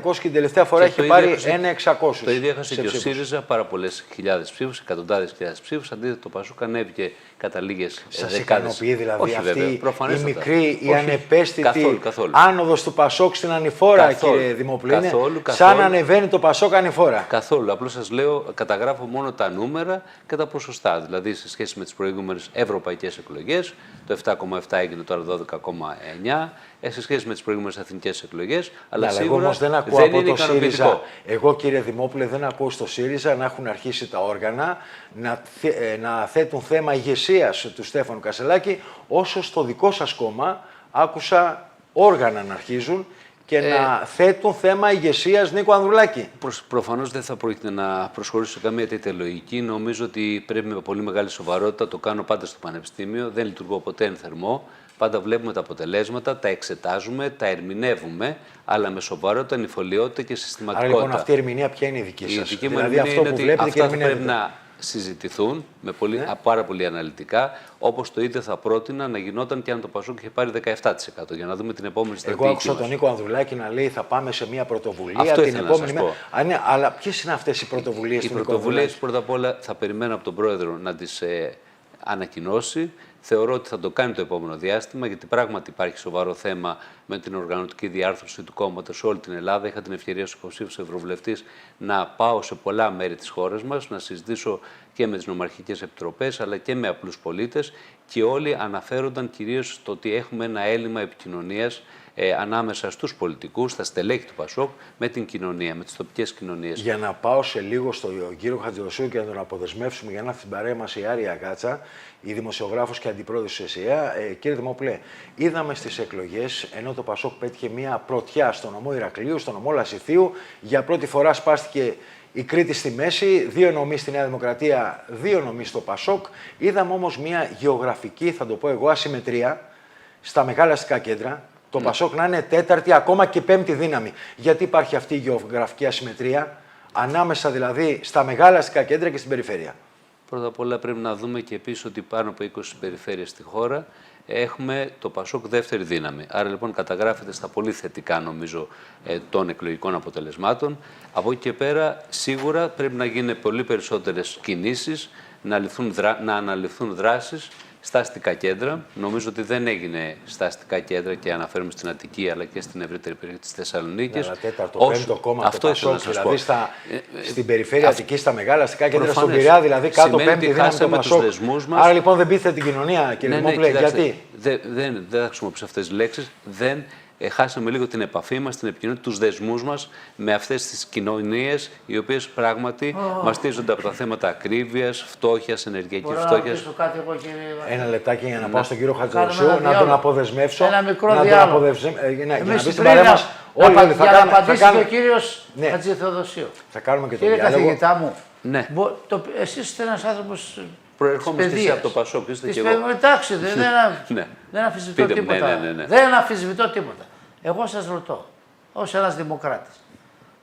2.200 και την τελευταία φορά έχει πάρει 1.600. Το ίδιο έχασε και ο ΣΥΡΙΖΑ πάρα πολλές χιλιάδες ψήφους, εκατοντάδες χιλιάδες ψήφους. Αντίθετα, το ΠΑΣΟΚ ανέβηκε κατά λίγες δεκάδες. Σας ικανοποιεί δηλαδή Όχι, αυτή βέβαια, η μικρή, η ανεπαίσθητη καθόλου. άνοδος του Πασόκ στην ανηφόρα, Καθόλου. κύριε Δημόπουλε. Είναι Καθόλου. σαν να ανεβαίνει το Πασόκ ανηφόρα. Καθόλου. Απλώς σας λέω, καταγράφω μόνο τα νούμερα και τα ποσοστά. Δηλαδή, σε σχέση με τις προηγούμενες ευρωπαϊκές εκλογές, το 7,7 έγινε τώρα 12,9. Σε σχέση με τις προηγούμενες εθνικές εκλογές, αλλά Εγώ σίγουρα όμως δεν ακούω δεν από είναι το ΣΥΡΙΖΑ. ικανοποιητικό. Εγώ, κύριε Δημόπουλε, δεν ακούω στο ΣΥΡΙΖΑ να έχουν αρχίσει τα όργανα να θέτουν θέμα ηγεσίας του Στέφανου Κασσελάκη, όσο στο δικό σας κόμμα άκουσα όργανα να αρχίζουν και να θέτουν θέμα ηγεσίας Νίκο Ανδρουλάκη. Προφανώς δεν θα πρόκειται να προσχωρήσω σε καμία τέτοια λογική. Νομίζω ότι πρέπει με πολύ μεγάλη σοβαρότητα, το κάνω πάντα στο Πανεπιστήμιο, δεν λειτουργώ ποτέ εν θερμό. Πάντα βλέπουμε τα αποτελέσματα, τα εξετάζουμε, τα ερμηνεύουμε, αλλά με σοβαρότητα, νυφαλιότητα και συστηματικότητα. Άρα λοιπόν αυτή η ερμηνεία ποια είναι η δική σας? Η δική μου Δηλαδή ερμηνεία αυτό είναι που ότι βλέπετε και αυτά θα πρέπει ερμηνεύετε. να συζητηθούν με πάρα πολύ αναλυτικά, όπως το ίδιο θα πρότεινα να γινόταν και αν το Πασόκ είχε πάρει 17%, για να δούμε την επόμενη στρατηγική. Εγώ άκουσα μας. τον Νίκο Ανδρουλάκη να λέει θα πάμε σε μια πρωτοβουλία Αυτό την ήθελα να επόμενη σας μέρα. πω. Ναι, αλλά ποιες είναι αυτές οι πρωτοβουλίες Οι του Νίκο πρωτοβουλίες Ανδρουλάκη? πρώτα απ' όλα θα περιμένω από τον Πρόεδρο να τις ανακοινώσει. Θεωρώ ότι θα το κάνει το επόμενο διάστημα, γιατί πράγματι υπάρχει σοβαρό θέμα με την οργανωτική διάρθρωση του κόμματος σε όλη την Ελλάδα. Είχα την ευκαιρία ως υποψήφιος ευρωβουλευτής να πάω σε πολλά μέρη της χώρας μας, να συζητήσω και με τις νομαρχικές επιτροπές, αλλά και με απλούς πολίτες, και όλοι αναφέρονταν κυρίως στο ότι έχουμε ένα έλλειμμα επικοινωνίας ανάμεσα στους πολιτικούς, στα στελέχη του Πασόκ, με την κοινωνία, με τις τοπικές κοινωνίες. Για να πάω σε λίγο στον κύριο Χατζηδοσίου και να τον αποδεσμεύσουμε για να έρθει στην παρέα μας η Άρια Γάτσα, η δημοσιογράφος και αντιπρόεδρος της ΕΣΥΑ. Κύριε Δημόπουλε, είδαμε στις εκλογές, ενώ το Πασόκ πέτυχε μια πρωτιά στον νομό Ηρακλείου, στον νομό Λασιθίου, για πρώτη φορά σπάστηκε η Κρήτη στη μέση, 2 νομοί στη Νέα Δημοκρατία, 2 νομοί στο Πασόκ. Είδαμε όμως μια γεωγραφική, θα το πω εγώ, ασυμμετρία στα μεγάλα αστικά κέντρα. Το Πασόκ να είναι 4η, ακόμα και 5η δύναμη. Γιατί υπάρχει αυτή η γεωγραφική ασυμμετρία, ανάμεσα δηλαδή στα μεγάλα αστικά κέντρα και στην περιφέρεια? Πρώτα απ' όλα πρέπει να δούμε και επίσης ότι πάνω από 20 περιφέρειες στη χώρα έχουμε το Πασόκ δεύτερη δύναμη. Άρα λοιπόν καταγράφεται στα πολύ θετικά, νομίζω, των εκλογικών αποτελεσμάτων. Από εκεί και πέρα σίγουρα πρέπει να γίνουν πολύ περισσότερες κινήσεις, να αναλυφθούν δράσεις στα αστικά κέντρα. Νομίζω ότι δεν έγινε στα αστικά κέντρα, και αναφέρουμε στην Αττική αλλά και στην ευρύτερη περιοχή της Θεσσαλονίκης. Αλλά 4ο, 5ο κόμμα αυτό το ήθελα Πασόκ, να σας δηλαδή πω. στην περιφέρεια Αττικής, στα μεγάλα αστικά κέντρα, στον Προφανές. Πειραιά, δηλαδή κάτω Σημαίνει 5η ότι δύναμη το χάσαμε τους Πασόκ. δεσμούς μας. Άρα λοιπόν δεν πείθετε την κοινωνία, κύριε Δημόπουλε, κοιτάξτε, γιατί? Δεν θα χρησιμοποιήσω αυτές τις λέξεις. Χάσαμε λίγο την επαφή μας, την επικοινωνία, τους δεσμούς μας με αυτές τις κοινωνίες, οι οποίες πράγματι μαστίζονται από τα θέματα ακρίβειας, φτώχειας, ενεργειακής Μπορώ να φτώχειας. ρωτήσω κάτι εγώ, κύριε? Ένα λεπτάκι για να πάω στον κύριο Κάνουμε Χατζηδοσίου, ένα να τον διάλογο. αποδεσμεύσω. Ένα μικρό να τον διάλογο. αποδεσμεύσω. Για να μπει Εμείς στην πριν παρέα μας. Όλοι για θα να κάνουμε, απαντήσει και ο κύριος Ναι. Χατζηθεοδοσίου. θα κάνουμε και τον Κύριε διάλογο. καθηγητά μου, Ναι. εσείς είστε ένας άνθρωπος Προερχόμαστε παιδείας. από το Πασόκ, είστε Της και εγώ. Εντάξει, Ναι. δεν αμφισβητώ Πείτε μου, τίποτα. ναι. Δεν αμφισβητώ τίποτα. Εγώ σας ρωτώ, ως ένας δημοκράτης,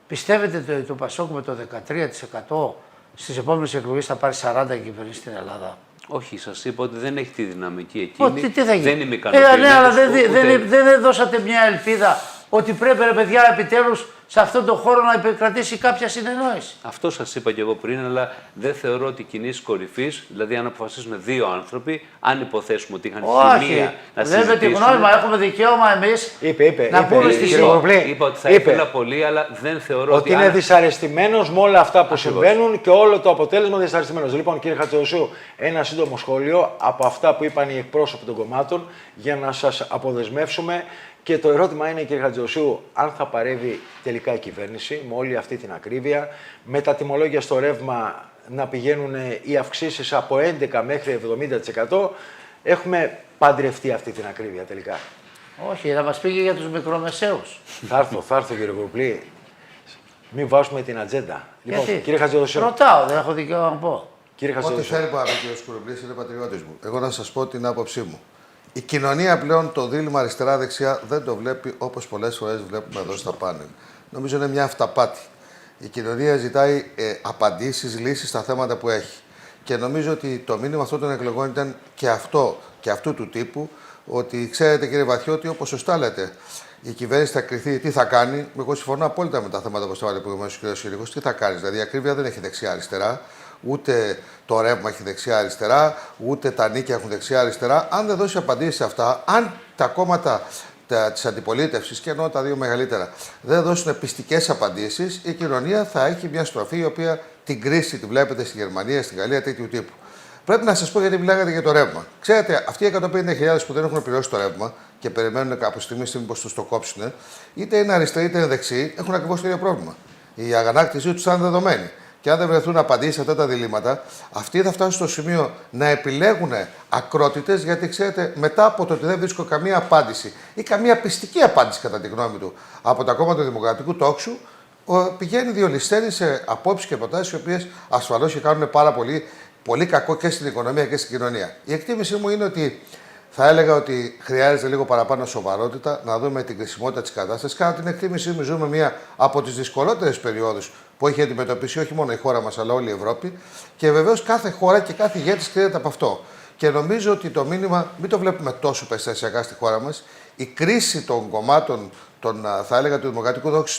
πιστεύετε ότι το Πασόκ με το 13% στις επόμενες εκλογές θα πάρει 40 κυβερνήσεις στην Ελλάδα? Όχι, σας είπα ότι δεν έχει τη δυναμική εκείνη. Τι θα γίνει? Δεν είμαι ικανοποιημένος. Ναι, αλλά ούτε- δεν δώσατε μια ελπίδα ότι πρέπει, ρε παιδιά, επιτέλους σε αυτόν τον χώρο να επικρατήσει κάποια συνεννόηση. Αυτό σας είπα και εγώ πριν, αλλά δεν θεωρώ ότι κινήσεις κορυφής, δηλαδή αν αποφασίσουν 2 άνθρωποι, αν υποθέσουμε ότι είχαν Όχι, χημεία να δεν με τη συζητήσουν. γνώμη μου, έχουμε δικαίωμα εμείς Είπε, να πούμε στη κύριε ζωή. Παπαπλή, Είπα ότι θα είπε ήθελα πολύ, αλλά δεν θεωρώ ότι είναι αν- δυσαρεστημένος με όλα αυτά που Ακριβώς. συμβαίνουν και όλο το αποτέλεσμα δυσαρεστημένος. Λοιπόν, κύριε Χατζηδοσίου, ένα σύντομο σχόλιο από αυτά που είπαν οι εκπρόσωποι των κομμάτων για να σας αποδεσμεύσουμε. Και το ερώτημα είναι, κύριε Χατζηδοσίου, αν θα παρεύει τελικά η κυβέρνηση με όλη αυτή την ακρίβεια, με τα τιμολόγια στο ρεύμα να πηγαίνουν οι αυξήσεις από 11 μέχρι 70%, έχουμε παντρευτεί αυτή την ακρίβεια τελικά? Όχι, να μας πήγε για τους μικρομεσαίους. Θα έρθω κύριε Κουρουπλή. Μην βάζουμε την ατζέντα. Λοιπόν, Γιατί? κύριε Χατζηδοσίου. Ρωτάω, δεν έχω δικαίωμα να πω. Κύριε Ό,τι Χατζηδοσίου. θέλει πάρα ο κ. Σκουρουμπλής είναι πατριώτης μου. Εγώ να σας πω την άποψή μου. Η κοινωνία πλέον το δίλημμα αριστερά-δεξιά δεν το βλέπει όπως πολλές φορές βλέπουμε εδώ στα πάνελ. Νομίζω είναι μια αυταπάτη. Η κοινωνία ζητάει απαντήσεις, λύσεις στα θέματα που έχει. Και νομίζω ότι το μήνυμα αυτών των εκλογών ήταν και αυτού του τύπου, ότι ξέρετε κύριε Βαθιώτη, όπως σωστά λέτε, η κυβέρνηση θα κριθεί τι θα κάνει. Εγώ συμφωνώ απόλυτα με τα θέματα που στέβαλε προηγουμένως ο κ. Συρίγος. Τι θα κάνει, δηλαδή η ακρίβεια δεν έχει δεξιά-αριστερά. Ούτε το ρεύμα έχει δεξιά-αριστερά, ούτε τα νίκια έχουν δεξιά-αριστερά. Αν δεν δώσει απαντήσεις σε αυτά, αν τα κόμματα της αντιπολίτευσης, και εννοώ τα δύο μεγαλύτερα, δεν δώσουν πιστικές απαντήσεις, η κοινωνία θα έχει μια στροφή η οποία την κρίση τη βλέπετε στη Γερμανία, στη Γαλλία, τέτοιου τύπου. Πρέπει να σας πω, γιατί μιλάγατε για το ρεύμα. Ξέρετε, αυτοί οι 150.000 που δεν έχουν πληρώσει το ρεύμα και περιμένουν από στιγμή πως τους το κόψουν, είτε είναι αριστεροί είτε είναι δεξιοί, έχουν ακριβώς το ίδιο πρόβλημα. Η αγανάκτησή τους θα είναι δεδομένη. Και αν δεν βρεθούν απαντήσεις σε αυτά τα διλήμματα, αυτοί θα φτάσουν στο σημείο να επιλέγουν ακρότητες, γιατί ξέρετε, μετά από το ότι δεν βρίσκω καμία απάντηση ή καμία πιστική απάντηση, κατά τη γνώμη του, από τα κόμματα του Δημοκρατικού Τόξου, πηγαίνει διολυστέρη σε απόψεις και προτάσεις, οι οποίες ασφαλώς και κάνουν πάρα πολύ κακό και στην οικονομία και στην κοινωνία. Η εκτίμησή μου είναι ότι θα έλεγα ότι χρειάζεται λίγο παραπάνω σοβαρότητα, να δούμε την κρισιμότητα της κατάστασης. Κατά την εκτίμησή μου, ζούμε μία από τις δυσκολότερες περιόδους που έχει αντιμετωπίσει όχι μόνο η χώρα μας, αλλά όλη η Ευρώπη. Και βεβαίως κάθε χώρα και κάθε ηγέτης κρίνεται από αυτό. Και νομίζω ότι το μήνυμα, μην το βλέπουμε τόσο περιστασιακά στη χώρα μας. Η κρίση των κομμάτων, θα έλεγα, του Δημοκρατικού Δόξου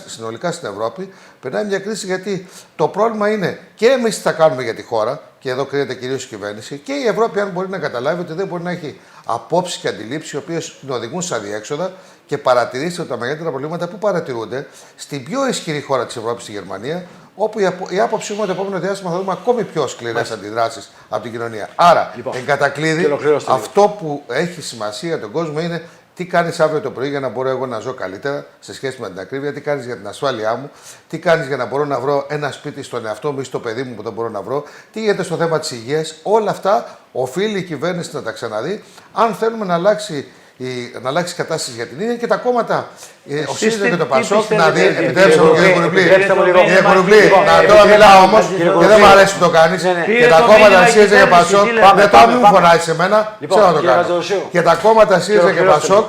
συνολικά στην Ευρώπη, περνάει μια κρίση, γιατί το πρόβλημα είναι και εμείς τι θα κάνουμε για τη χώρα, και εδώ κρίνεται κυρίως η κυβέρνηση, και η Ευρώπη, αν μπορεί να καταλάβει ότι δεν μπορεί να έχει απόψεις και αντιλήψεις οι οποίες την οδηγούν σε αδιέξοδα, και παρατηρήστε ότι τα μεγαλύτερα προβλήματα που παρατηρούνται στην πιο ισχυρή χώρα της Ευρώπης, στη Γερμανία, όπου η άποψή μου το επόμενο διάστημα θα δούμε ακόμη πιο σκληρές αντιδράσεις από την κοινωνία. Άρα, εν κατακλείδη, αυτό που έχει σημασία για τον κόσμο είναι τι κάνεις αύριο το πρωί για να μπορώ εγώ να ζω καλύτερα σε σχέση με την ακρίβεια, τι κάνεις για την ασφάλειά μου, τι κάνεις για να μπορώ να βρω ένα σπίτι στον εαυτό μου ή στο παιδί μου που δεν μπορώ να βρω, τι γίνεται στο θέμα της υγείας. Όλα αυτά οφείλει η κυβέρνηση να τα ξαναδεί, αν θέλουμε να αλλάξει η κατάσταση για την ίδια, και τα κόμματα, ο ΣΥΡΙΖΑ και το ΠΑΣΟΚ, να δει. Επιτρέψτε μου, κύριε Κουρουπλή, τώρα μιλάω όμως και δεν μου αρέσει που το κάνεις. Και τα κόμματα ΣΥΡΙΖΑ και ΠΑΣΟΚ, δεν το μην φωνάζεις σε μένα, ξέρω να το κάνω. Και τα κόμματα ΣΥΡΙΖΑ και ΠΑΣΟΚ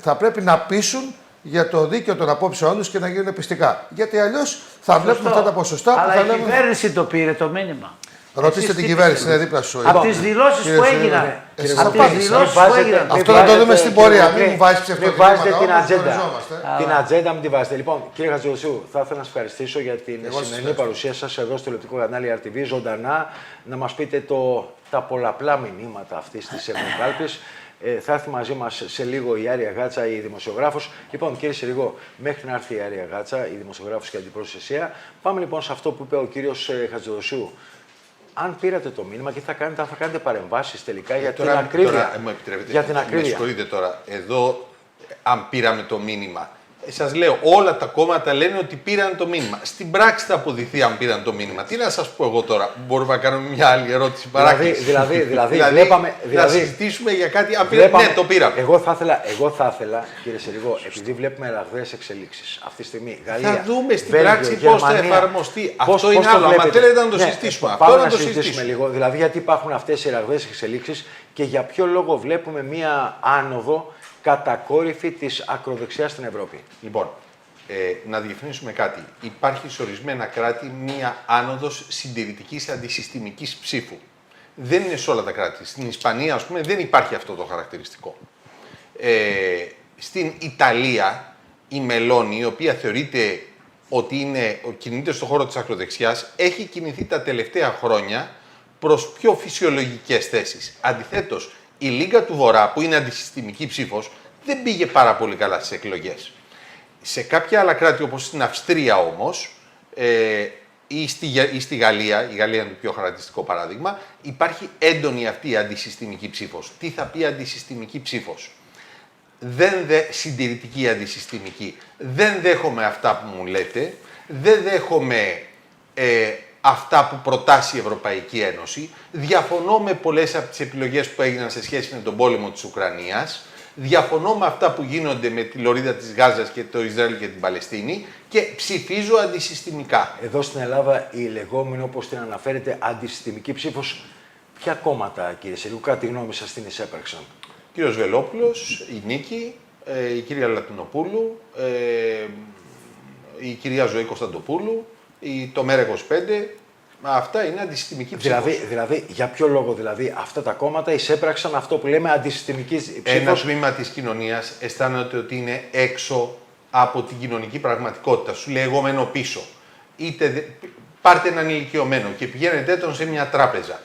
θα πρέπει να πείσουν για το δίκαιο των απόψεών τους και να γίνουν πιστικά. Γιατί αλλιώς θα βλέπουμε αυτά τα ποσοστά που θα λέμε. Αλλά η κυβέρνηση το πήρε το μήνυμα. Ρωτήστε την κυβέρνηση, είναι δίπλα σου. Από τις δηλώσεις που έγιναν. Αυτό θα το δούμε στην πορεία. Μην μου βάζεις ψευτοδικήματα. Μην βάζετε την ατζέντα. Την ατζέντα μην τη βάζετε. Λοιπόν, κύριε Χατζηδοσίου, θα ήθελα να σας ευχαριστήσω για την σημερινή παρουσία σας εδώ στο τηλεοπτικό κανάλι RTV, ζωντανά, να μας πείτε τα πολλαπλά μηνύματα αυτής της Ευρωκάλπης. Θα έρθει μαζί μας σε λίγο η Άρια Γάτσα, η δημοσιογράφος. Λοιπόν, κύριε Συριγό, μέχρι να έρθει η Άρια Γάτσα, η δημοσιογράφος και αντιπρόσωπεία, πάμε λοιπόν σε αυτό που είπε ο κύριος Χατζηδοσίου. Αν πήρατε το μήνυμα και θα κάνετε παρεμβάσεις τελικά για την ακρίβεια. Τώρα, μου επιτρέπετε, με συγχωρείτε τώρα, εδώ αν πήραμε το μήνυμα. Σας λέω, όλα τα κόμματα λένε ότι πήραν το μήνυμα. Στην πράξη θα αποδειχθεί αν πήραν το μήνυμα. Τι να σας πω εγώ τώρα, μπορούμε να κάνουμε μια άλλη ερώτηση παράκληση. Δηλαδή, να συζητήσουμε για κάτι. Αν πήραν, ναι, το πήραμε. Εγώ θα ήθελα, κύριε Συριγό, επειδή βλέπουμε ραγδαίες εξελίξεις αυτή τη στιγμή. Γαλλία, θα δούμε στην Βέλγιο, πράξη πώς θα εφαρμοστεί. Αυτό είναι άλλο. Αν θέλετε να το συζητήσουμε. Πάμε να συζητήσουμε λίγο. Δηλαδή, γιατί υπάρχουν αυτές οι ραγδαίες εξελίξεις και για ποιο λόγο βλέπουμε μία άνοδο κατακόρυφη της ακροδεξιάς στην Ευρώπη. Λοιπόν, να διευκρινίσουμε κάτι. Υπάρχει σε ορισμένα κράτη μία άνοδος συντηρητικής αντισυστημικής ψήφου. Δεν είναι σε όλα τα κράτη. Στην Ισπανία, ας πούμε, δεν υπάρχει αυτό το χαρακτηριστικό. Στην Ιταλία, η Μελώνη, η οποία θεωρείται ότι κινείται στον χώρο της ακροδεξιάς, έχει κινηθεί τα τελευταία χρόνια προς πιο φυσιολογικές θέσεις. Αντιθέτως, η Λίγκα του Βορρά, που είναι αντισυστημική ψήφος, δεν πήγε πάρα πολύ καλά στις εκλογές. Σε κάποια άλλα κράτη, όπως στην Αυστρία όμως, ή στη Γαλλία, η Γαλλία είναι το πιο χαρακτηριστικό παράδειγμα, υπάρχει έντονη αυτή η αντισυστημική ψήφος. Τι θα πει αντισυστημική ψήφος? Συντηρητική αντισυστημική. Δεν δέχομαι αυτά που μου λέτε, δεν δέχομαι αυτά που προτάσει η Ευρωπαϊκή Ένωση. Διαφωνώ με πολλές από τις επιλογές που έγιναν σε σχέση με τον πόλεμο της Ουκρανίας. Διαφωνώ με αυτά που γίνονται με τη λωρίδα της Γάζας και το Ισραήλ και την Παλαιστίνη και ψηφίζω αντισυστημικά. Εδώ στην Ελλάδα η λεγόμενη, όπως την αναφέρετε, αντισυστημική ψήφος, ποια κόμματα, κύριε Συριγού, κατά τη γνώμη σας την εισέπραξαν? Κύριος Βελόπουλος, η Νίκη, η κυρία Λατινοπούλου, η κυρία Ζωή Κωνσταντοπούλου, το ΜΕΡΑ25, αυτά είναι αντισυστημική ψήφος. Δηλαδή, για ποιο λόγο αυτά τα κόμματα εισέπραξαν αυτό που λέμε αντισυστημική ψήφος? Ένα τμήμα της κοινωνίας αισθάνεται ότι είναι έξω από την κοινωνική πραγματικότητα. Σου λέει, εγώ μένω πίσω. Πάρτε έναν ηλικιωμένο και πηγαίνετε τον σε μια τράπεζα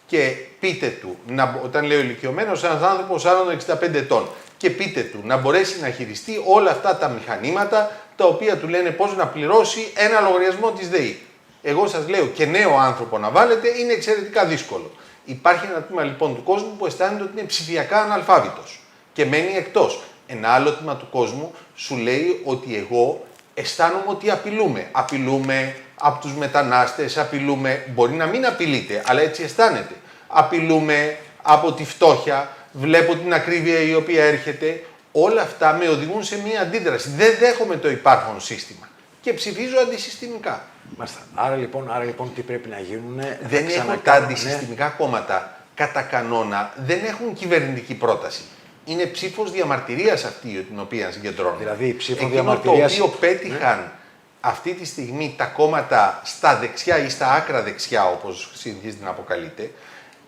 και πείτε του, όταν λέω ηλικιωμένος, ένας άνθρωπος άνω των 65 ετών, και πείτε του να μπορέσει να χειριστεί όλα αυτά τα μηχανήματα τα οποία του λένε πώς να πληρώσει ένα λογαριασμό της ΔΕΗ. Εγώ σας λέω και νέο άνθρωπο να βάλετε είναι εξαιρετικά δύσκολο. Υπάρχει ένα τμήμα λοιπόν του κόσμου που αισθάνεται ότι είναι ψηφιακά αναλφάβητος και μένει εκτός. Ένα άλλο τμήμα του κόσμου σου λέει ότι εγώ αισθάνομαι ότι απειλούμε. Απειλούμε από τους μετανάστες, απειλούμε, μπορεί να μην απειλείται, αλλά έτσι αισθάνεται. Απειλούμε από τη φτώχεια, βλέπω την ακρίβεια η οποία έρχεται. Όλα αυτά με οδηγούν σε μία αντίδραση. Δεν δέχομαι το υπάρχον σύστημα και ψηφίζω αντισυστημικά. Μάλιστα. Άρα λοιπόν τι πρέπει να γίνουν. Δεν έχουν τα αντισυστημικά κόμματα κατά κανόνα, δεν έχουν κυβερνητική πρόταση. Είναι ψήφος διαμαρτυρίας αυτή την οποία συγκεντρώνουν. Δηλαδή ψήφο διαμαρτυρίας. Το οποίο πέτυχαν αυτή τη στιγμή τα κόμματα στα δεξιά ή στα άκρα δεξιά, όπως συνηθίζεται να αποκαλείται,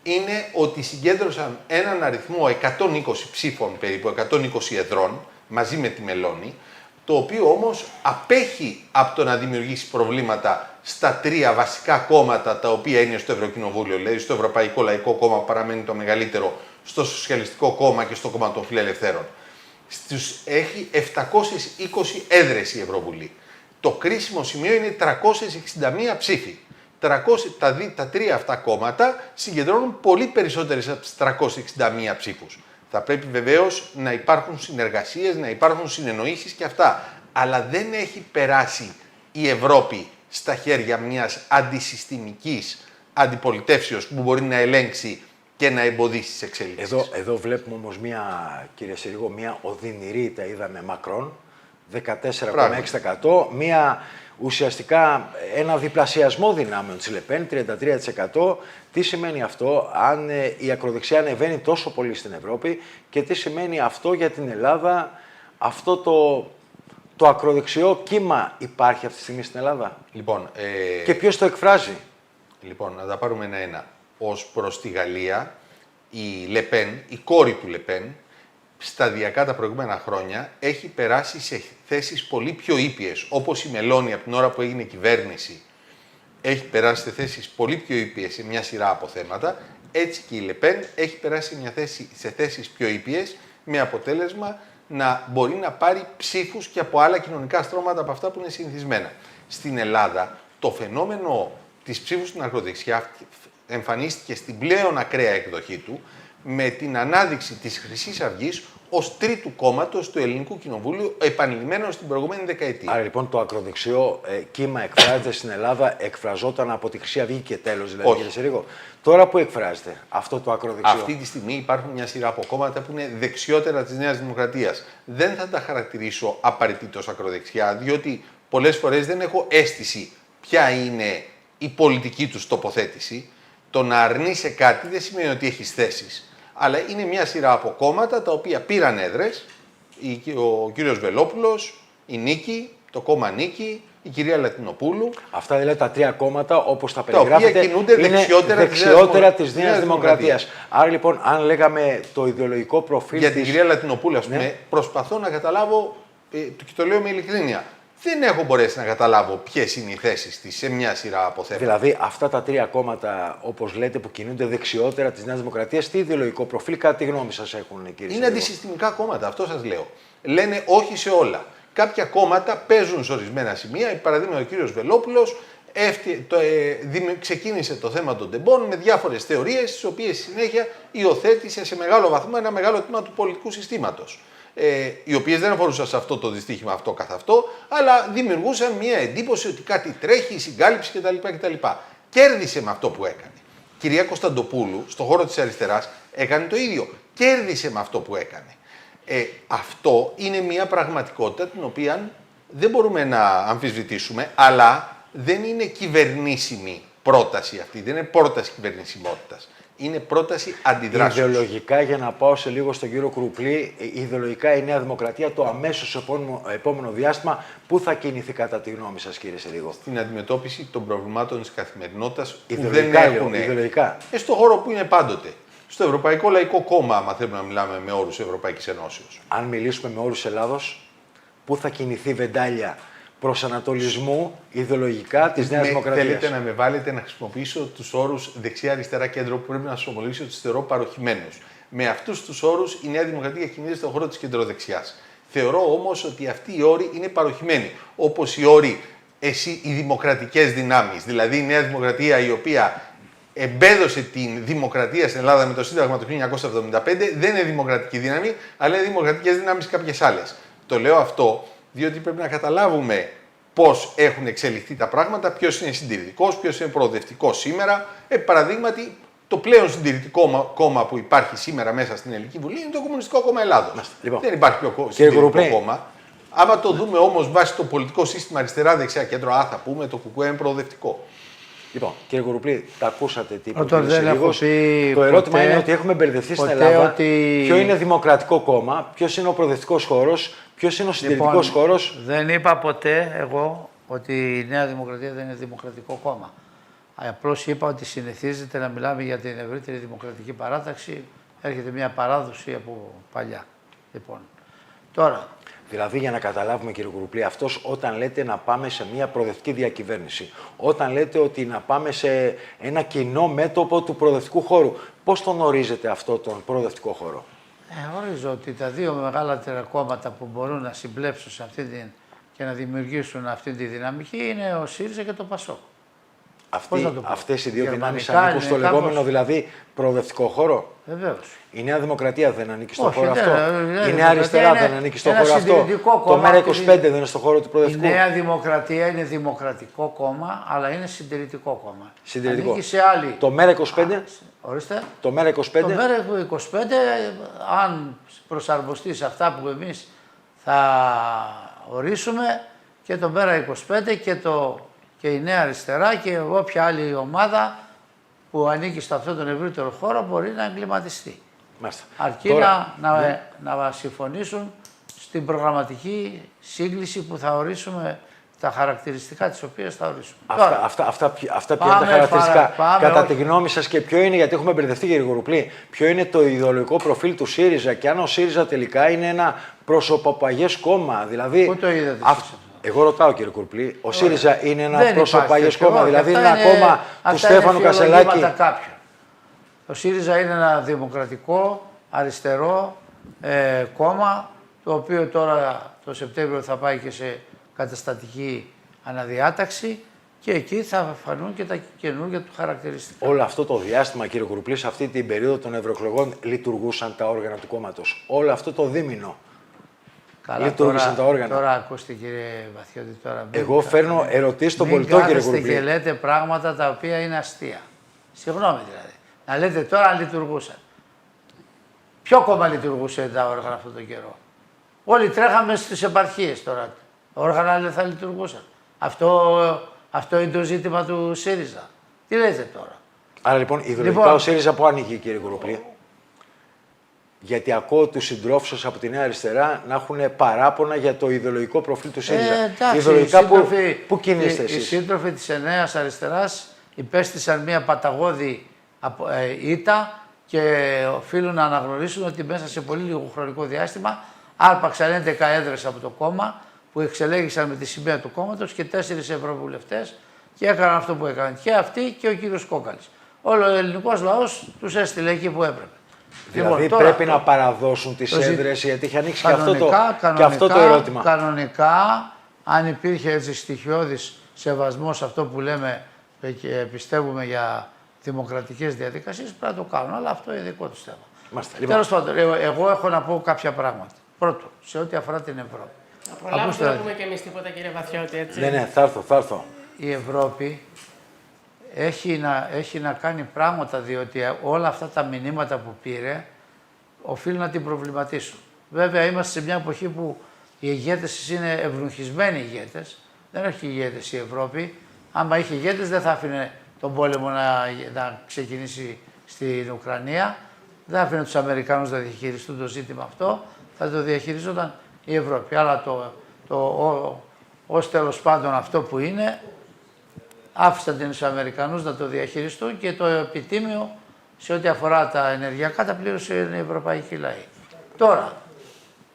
είναι ότι συγκέντρωσαν έναν αριθμό 120 ψήφων, περίπου 120 εδρών, μαζί με τη Μελώνη, το οποίο όμως απέχει από το να δημιουργήσει προβλήματα στα τρία βασικά κόμματα τα οποία είναι στο Ευρωκοινοβούλιο, δηλαδή στο Ευρωπαϊκό Λαϊκό Κόμμα που παραμένει το μεγαλύτερο, στο Σοσιαλιστικό Κόμμα και στο Κόμμα των Φιλελευθέρων. Έχει 720 έδρες η Ευρωβουλή. Το κρίσιμο σημείο είναι 361 ψήφοι. Τα τρία αυτά κόμματα συγκεντρώνουν πολύ περισσότερες από τις 361 ψήφους. Θα πρέπει βεβαίως να υπάρχουν συνεργασίες, να υπάρχουν συνεννοήσεις και αυτά. Αλλά δεν έχει περάσει η Ευρώπη στα χέρια μιας αντισυστημικής αντιπολιτεύσεως που μπορεί να ελέγξει και να εμποδίσει τις εξελίξεις. Εδώ βλέπουμε όμως κύριε Συρίγο, μια οδυνηρή, τα είδαμε, Μακρόν, 14,6%, ουσιαστικά ένα διπλασιασμό δυνάμεων της Λεπέν, 33%. Τι σημαίνει αυτό, αν η ακροδεξιά ανεβαίνει τόσο πολύ στην Ευρώπη και τι σημαίνει αυτό για την Ελλάδα, αυτό το ακροδεξιό κύμα υπάρχει αυτή τη στιγμή στην Ελλάδα. Λοιπόν, και ποιος το εκφράζει. Λοιπόν, να τα πάρουμε ένα-ένα. Ως προς τη Γαλλία, η Λεπέν, η κόρη του Λεπέν, σταδιακά τα προηγούμενα χρόνια έχει περάσει σε θέσεις πολύ πιο ήπιες, όπως η Μελώνη από την ώρα που έγινε κυβέρνηση έχει περάσει σε θέσεις πολύ πιο ήπιες σε μια σειρά από θέματα, έτσι και η Λεπέν έχει περάσει σε θέσεις πιο ήπιες με αποτέλεσμα να μπορεί να πάρει ψήφους και από άλλα κοινωνικά στρώματα από αυτά που είναι συνηθισμένα. Στην Ελλάδα το φαινόμενο της ψήφου στην ακροδεξιά εμφανίστηκε στην πλέον ακραία εκδοχή του με την ανάδειξη της Χρυσής Αυγής ως τρίτου κόμματος του Ελληνικού Κοινοβούλου επανειλημμένο στην προηγούμενη δεκαετία. Άρα λοιπόν το ακροδεξιό κύμα εκφράζεται στην Ελλάδα, εκφραζόταν από τη Χρυσή Αυγή και τέλος, δηλαδή, κύριε Συρίγο. Τώρα που εκφράζεται αυτό το ακροδεξιό. Αυτή τη στιγμή υπάρχουν μια σειρά από κόμματα που είναι δεξιότερα της Νέας Δημοκρατίας. Δεν θα τα χαρακτηρίσω απαραίτητος ακροδεξιά, διότι πολλές φορές δεν έχω αίσθηση ποια είναι η πολιτική τους τοποθέτηση. Το να αρνείσαι κάτι δεν σημαίνει ότι έχεις θέσεις. Αλλά είναι μια σειρά από κόμματα τα οποία πήραν έδρες, ο κύριος Βελόπουλος, η Νίκη, το κόμμα Νίκη, η κυρία Λατινοπούλου. Αυτά δηλαδή τα τρία κόμματα, όπως τα περιγράφετε, τα οποία κινούνται δεξιότερα της Νέας Δημοκρατίας. Άρα λοιπόν, αν λέγαμε το ιδεολογικό προφίλ για την κυρία Λατινοπούλου, ας πούμε, προσπαθώ να καταλάβω, και το λέω με ειλικρίνεια, δεν έχω μπορέσει να καταλάβω ποιες είναι οι θέσεις της σε μια σειρά από θέματα. Δηλαδή, αυτά τα τρία κόμματα, όπως λέτε, που κινούνται δεξιότερα της Νέας Δημοκρατίας, τι ιδεολογικό προφίλ, κατά τη γνώμη σας, έχουν, κύριε Συρίγο? Είναι αντισυστημικά κόμματα, αυτό σας λέω. Λένε όχι σε όλα. Κάποια κόμματα παίζουν σε ορισμένα σημεία. Παραδείγματος, ο κύριος Βελόπουλος ξεκίνησε το θέμα των τεμπών με διάφορες θεωρίες, τις οποίες συνέχεια υιοθέτησε σε μεγάλο βαθμό ένα μεγάλο τμήμα του πολιτικού συστήματος. Οι οποίες δεν αφορούσαν σε αυτό το δυστύχημα αυτό καθ' αυτό, αλλά δημιουργούσαν μια εντύπωση ότι κάτι τρέχει, συγκάλυψη κτλ. Κέρδισε με αυτό που έκανε. Η κυρία Κωνσταντοπούλου, στον χώρο της αριστεράς, έκανε το ίδιο. Κέρδισε με αυτό που έκανε. Αυτό είναι μια πραγματικότητα την οποία δεν μπορούμε να αμφισβητήσουμε, αλλά δεν είναι κυβερνήσιμη πρόταση αυτή, δεν είναι πρόταση κυβερνησιμότητας. Είναι πρόταση αντιδράσεως. Ιδεολογικά, για να πάω σε λίγο στον κύριο Κρουπλή, ιδεολογικά η Νέα Δημοκρατία το αμέσως επόμενο διάστημα, πού θα κινηθεί κατά τη γνώμη σας, κύριε Συρίγο? Στην αντιμετώπιση των προβλημάτων της καθημερινότητας που ιδεολογικά, δεν έχουν. Ιδεολογικά. Στον χώρο που είναι πάντοτε. Στο Ευρωπαϊκό Λαϊκό Κόμμα, άμα θέλουμε να μιλάμε με όρους Ευρωπαϊκής Ενώσεως. Αν μιλήσουμε με όρους Ελλάδος, πού θα κινηθεί βεντάλια προσανατολισμού ιδεολογικά της Νέας Δημοκρατίας? Θέλετε να με βάλετε να χρησιμοποιήσω τους όρους δεξιά-αριστερά κέντρο που πρέπει να σας ομολογήσω ότι τους θεωρώ παροχημένους. Με αυτούς τους όρους η Νέα Δημοκρατία κινείται στον χώρο της κεντροδεξιάς. Θεωρώ όμως ότι αυτοί οι όροι είναι παροχημένοι. Όπως οι όροι οι δημοκρατικές δυνάμεις. Δηλαδή η Νέα Δημοκρατία, η οποία εμπέδωσε την δημοκρατία στην Ελλάδα με το Σύνταγμα του 1975, δεν είναι δημοκρατική δύναμη, αλλά είναι δημοκρατικές δυνάμεις κάποιες άλλες. Το λέω αυτό διότι πρέπει να καταλάβουμε πώς έχουν εξελιχθεί τα πράγματα, ποιος είναι συντηρητικός, ποιος είναι προοδευτικός σήμερα. Παραδείγματι, το πλέον συντηρητικό κόμμα που υπάρχει σήμερα μέσα στην Ελληνική Βουλή είναι το Κομμουνιστικό Κόμμα Ελλάδος. Λοιπόν, δεν υπάρχει πιο συντηρητικό κόμμα. Άμα το δούμε όμως βάσει το πολιτικό σύστημα αριστερά-δεξιά κέντρο, θα πούμε το ΚΚΕ είναι προοδευτικό. Λοιπόν, κύριε Γουρουπλή, τα ακούσατε τι είπε. Το ερώτημα είναι ότι έχουμε μπερδευτεί στην Ελλάδα ποιο είναι δημοκρατικό κόμμα, ποιος είναι ο προοδευτικός χώρος, ποιος είναι ο συντηρητικός χώρος. Δεν είπα ποτέ εγώ ότι η Νέα Δημοκρατία δεν είναι δημοκρατικό κόμμα. Απλώς είπα ότι συνηθίζεται να μιλάμε για την ευρύτερη δημοκρατική παράταξη. Έρχεται μια παράδοση από παλιά. Λοιπόν, τώρα. Δηλαδή, για να καταλάβουμε, κύριε Γουρουπλή, αυτός όταν λέτε να πάμε σε μια προοδευτική διακυβέρνηση, όταν λέτε ότι να πάμε σε ένα κοινό μέτωπο του προοδευτικού χώρου, πώς τον ορίζετε αυτό τον προοδευτικό χώρο? Ορίζω ότι τα δύο μεγαλύτερα κόμματα που μπορούν να συμπλέψουν σε και να δημιουργήσουν αυτή τη δυναμική είναι ο ΣΥΡΙΖΑ και το ΠΑΣΟΚ. Αυτές οι δύο δυνάμεις ανήκουν στο λεγόμενο δηλαδή προοδευτικό χώρο. Βεβαίως. Η Νέα Δημοκρατία δεν ανήκει στον χώρο αυτό. Η Νέα Αριστερά δεν ανήκει στον χώρο αυτό. Το ΜΕΡΑ25 δεν είναι στον χώρο του προοδευτικού. Η Νέα Δημοκρατία είναι δημοκρατικό κόμμα, αλλά είναι συντηρητικό κόμμα. Συντηρητικό. Ανήκει σε άλλη. Το ΜΕΡΑ25. Ορίστε. Το ΜΕΡΑ25. Το ΜΕΡΑ25, αν προσαρμοστεί σε αυτά που εμείς θα ορίσουμε, και το ΜΕΡΑ25 και η Νέα Αριστερά και όποια άλλη ομάδα που ανήκει σε αυτόν τον ευρύτερο χώρο μπορεί να εγκληματιστεί. Μάλιστα. Αρκεί να συμφωνήσουν στην προγραμματική σύγκληση που θα ορίσουμε, τα χαρακτηριστικά τις οποίες θα ορίσουμε. Αυτά ποια είναι τα χαρακτηριστικά. Κατά τη γνώμη σας, και ποιο είναι, γιατί έχουμε μπερδευτεί, κύριε Γουρουπλή, ποιο είναι το ιδεολογικό προφίλ του ΣΥΡΙΖΑ και αν ο ΣΥΡΙΖΑ τελικά είναι ένα προσωποπαγές κόμμα. Δηλαδή, πού το είδατε? Εγώ ρωτάω, κύριε Γουρουπλή, ο ΣΥΡΙΖΑ είναι ένα προσωποπαγές κόμμα, δηλαδή είναι ένα κόμμα του Στέφανου Κασελάκη? Ο ΣΥΡΙΖΑ είναι ένα δημοκρατικό, αριστερό κόμμα, το οποίο τώρα το Σεπτέμβριο θα πάει και σε καταστατική αναδιάταξη και εκεί θα φανούν και τα καινούργια του χαρακτηριστικά. Όλο αυτό το διάστημα, κύριε Γουρουπλή, σε αυτή την περίοδο των ευρωεκλογών λειτουργούσαν τα όργανα του κόμματος. Όλο αυτό το δίμηνο. Καλά, λειτουργήσαν τα όργανα. Τώρα ακούστε, κύριε Βαθιώτη, τώρα. Εγώ φέρνω ερωτήσεις στον πολιτό, κύριε Γουρουπλή. Και λέτε πράγματα τα οποία είναι αστεία. Συγγνώμη δηλαδή. Να λέτε τώρα αν λειτουργούσαν. Ποιο κόμμα λειτουργούσε τα όργανα αυτόν τον καιρό? Όλοι τρέχαμε στις επαρχίες τώρα. Τα όργανα δεν θα λειτουργούσαν. Αυτό είναι το ζήτημα του ΣΥΡΙΖΑ. Τι λέτε τώρα? Άρα λοιπόν ιδεολογικά ο ΣΥΡΙΖΑ που ανήκει, κύριε Γουρουπλή? Γιατί ακούω τους συντρόφους σας από τη Νέα Αριστερά να έχουν παράπονα για το ιδεολογικό προφίλ του ΣΥΡΙΖΑ. Ιδεολογικά πού κινείστε εσείς? Οι σύντροφοι της Νέας Αριστεράς υπέστησαν μια παταγώδη ήττα και οφείλουν να αναγνωρίσουν ότι μέσα σε πολύ λίγο χρονικό διάστημα άρπαξαν 11 έδρες από το κόμμα που εξελέγησαν με τη σημαία του κόμματος και 4 ευρωβουλευτές και έκαναν αυτό που έκαναν. Και αυτοί και ο κύριος Κόκαλης. Όλο ο ελληνικός λαός τους έστειλε εκεί που έπρεπε. Δηλαδή λοιπόν, πρέπει να παραδώσουν τις έδρες, γιατί έχει ανοίξει και αυτό το ερώτημα. Κανονικά, αν υπήρχε έτσι στοιχειώδης σεβασμός σε αυτό που λέμε και πιστεύουμε για δημοκρατικές διαδικασίες, πρέπει να το κάνουν. Αλλά αυτό είναι δικό τους θέμα. Τέλος πάντων, εγώ έχω να πω κάποια πράγματα. Πρώτον, σε ό,τι αφορά την Ευρώπη. Προλάβουμε να πούμε και εμείς τίποτα, κύριε Βαθιώτη, έτσι. Ναι, θα έρθω. Η Ευρώπη έχει να κάνει πράγματα, διότι όλα αυτά τα μηνύματα που πήρε οφείλουν να την προβληματίσουν. Βέβαια, είμαστε σε μια εποχή που οι ηγέτες είναι ευνουχισμένοι ηγέτες. Δεν έχει ηγέτες η Ευρώπη. Άμα είχε ηγέτες, δεν θα άφηνε τον πόλεμο να ξεκινήσει στην Ουκρανία. Δεν άφηνε τους Αμερικάνους να διαχειριστούν το ζήτημα αυτό. Θα το διαχειριζόταν η Ευρώπη. Αλλά ως τέλος πάντων αυτό που είναι, άφησαν τους Αμερικανούς να το διαχειριστούν και το επιτίμιο σε ό,τι αφορά τα ενεργειακά τα πλήρωσε η ευρωπαϊκή λαή. Τώρα,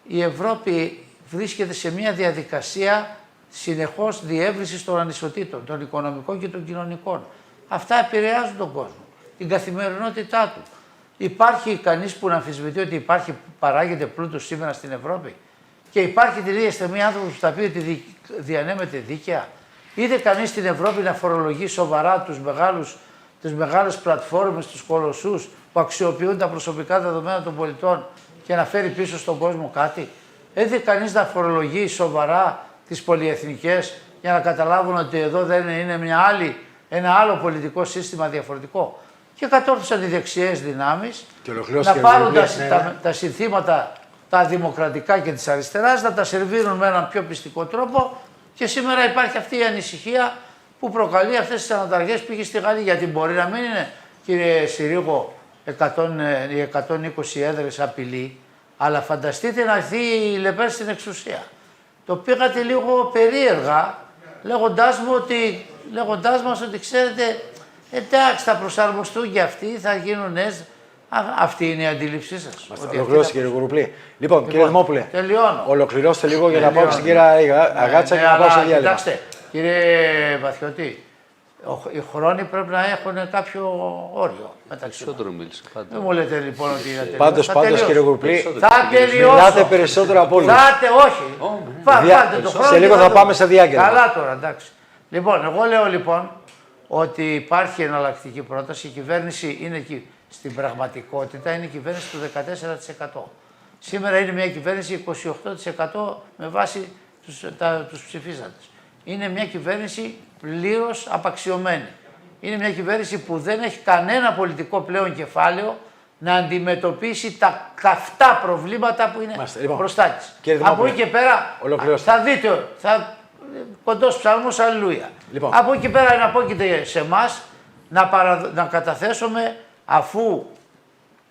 η Ευρώπη βρίσκεται σε μια διαδικασία συνεχώς διεύρυνσης των ανισοτήτων, των οικονομικών και των κοινωνικών. Αυτά επηρεάζουν τον κόσμο, την καθημερινότητά του. Υπάρχει κανείς που να αμφισβητεί ότι παράγεται πλούτος σήμερα στην Ευρώπη? Και υπάρχει την ίδια στιγμή άνθρωπος που θα πει ότι διανέμεται δίκαια? Είδε κανείς στην Ευρώπη να φορολογεί σοβαρά τις μεγάλες πλατφόρμες, τους κολοσσούς που αξιοποιούν τα προσωπικά δεδομένα των πολιτών και να φέρει πίσω στον κόσμο κάτι? Είδε κανείς να φορολογεί σοβαρά τις πολυεθνικές για να καταλάβουν ότι εδώ δεν είναι ένα άλλο πολιτικό σύστημα διαφορετικό? Και κατόρθωσαν οι δεξιές δυνάμεις να πάρουν τα συνθήματα τα δημοκρατικά και της αριστεράς, να τα σερβίρουν με έναν πιο πιστικό τρόπο, και σήμερα υπάρχει αυτή η ανησυχία που προκαλεί αυτές τις αναταργές που είχε στη Γαλλία. Γιατί μπορεί να μην είναι, κύριε Συρίγο, οι 120 έδρες απειλή, αλλά φανταστείτε να έρθει η Λεπέν στην εξουσία. Το πήγατε λίγο περίεργα, λέγοντάς μας ότι ξέρετε, εντάξει, θα προσαρμοστούν και αυτοί, θα γίνουν νέες. Αυτή είναι η αντίληψή σας. Ολοκληρώστε, κύριε Γουρουπλή. Λοιπόν, κύριε Δημόπουλε, τελειώνω. Ολοκληρώστε λίγο για να πάω στην κυρία Αγάτσα και να πάω σε διάλειμμα. Κοιτάξτε, κύριε Βαθιωτή, οι χρόνοι πρέπει να έχουν κάποιο όριο μεταξύ μας. Δεν μου λέτε λοιπόν ότι είναι τελειώσει. Πάντως, κύριε Γουρουπλή, θα τελειώσω. μιλάτε περισσότερο από όλους. Όχι. Πάτε το χρόνο. Σε λίγο θα πάμε σε διάγγελμα. Καλά τώρα, εντάξει. Λοιπόν, εγώ λέω λοιπόν ότι υπάρχει εναλλακτική πρόταση. Η κυβέρνηση είναι εκεί. Στην πραγματικότητα είναι η κυβέρνηση του 14%. Σήμερα είναι μια κυβέρνηση 28% με βάση τους ψηφίζαντες. Είναι μια κυβέρνηση πλήρως απαξιωμένη. Είναι μια κυβέρνηση που δεν έχει κανένα πολιτικό πλέον κεφάλαιο να αντιμετωπίσει τα καυτά προβλήματα που είναι μπροστά της. Από εκεί και πέρα θα δείτε, κοντός ψαλμός, αλληλούια. Από εκεί και πέρα εναπόκειται σε εμάς να καταθέσουμε, αφού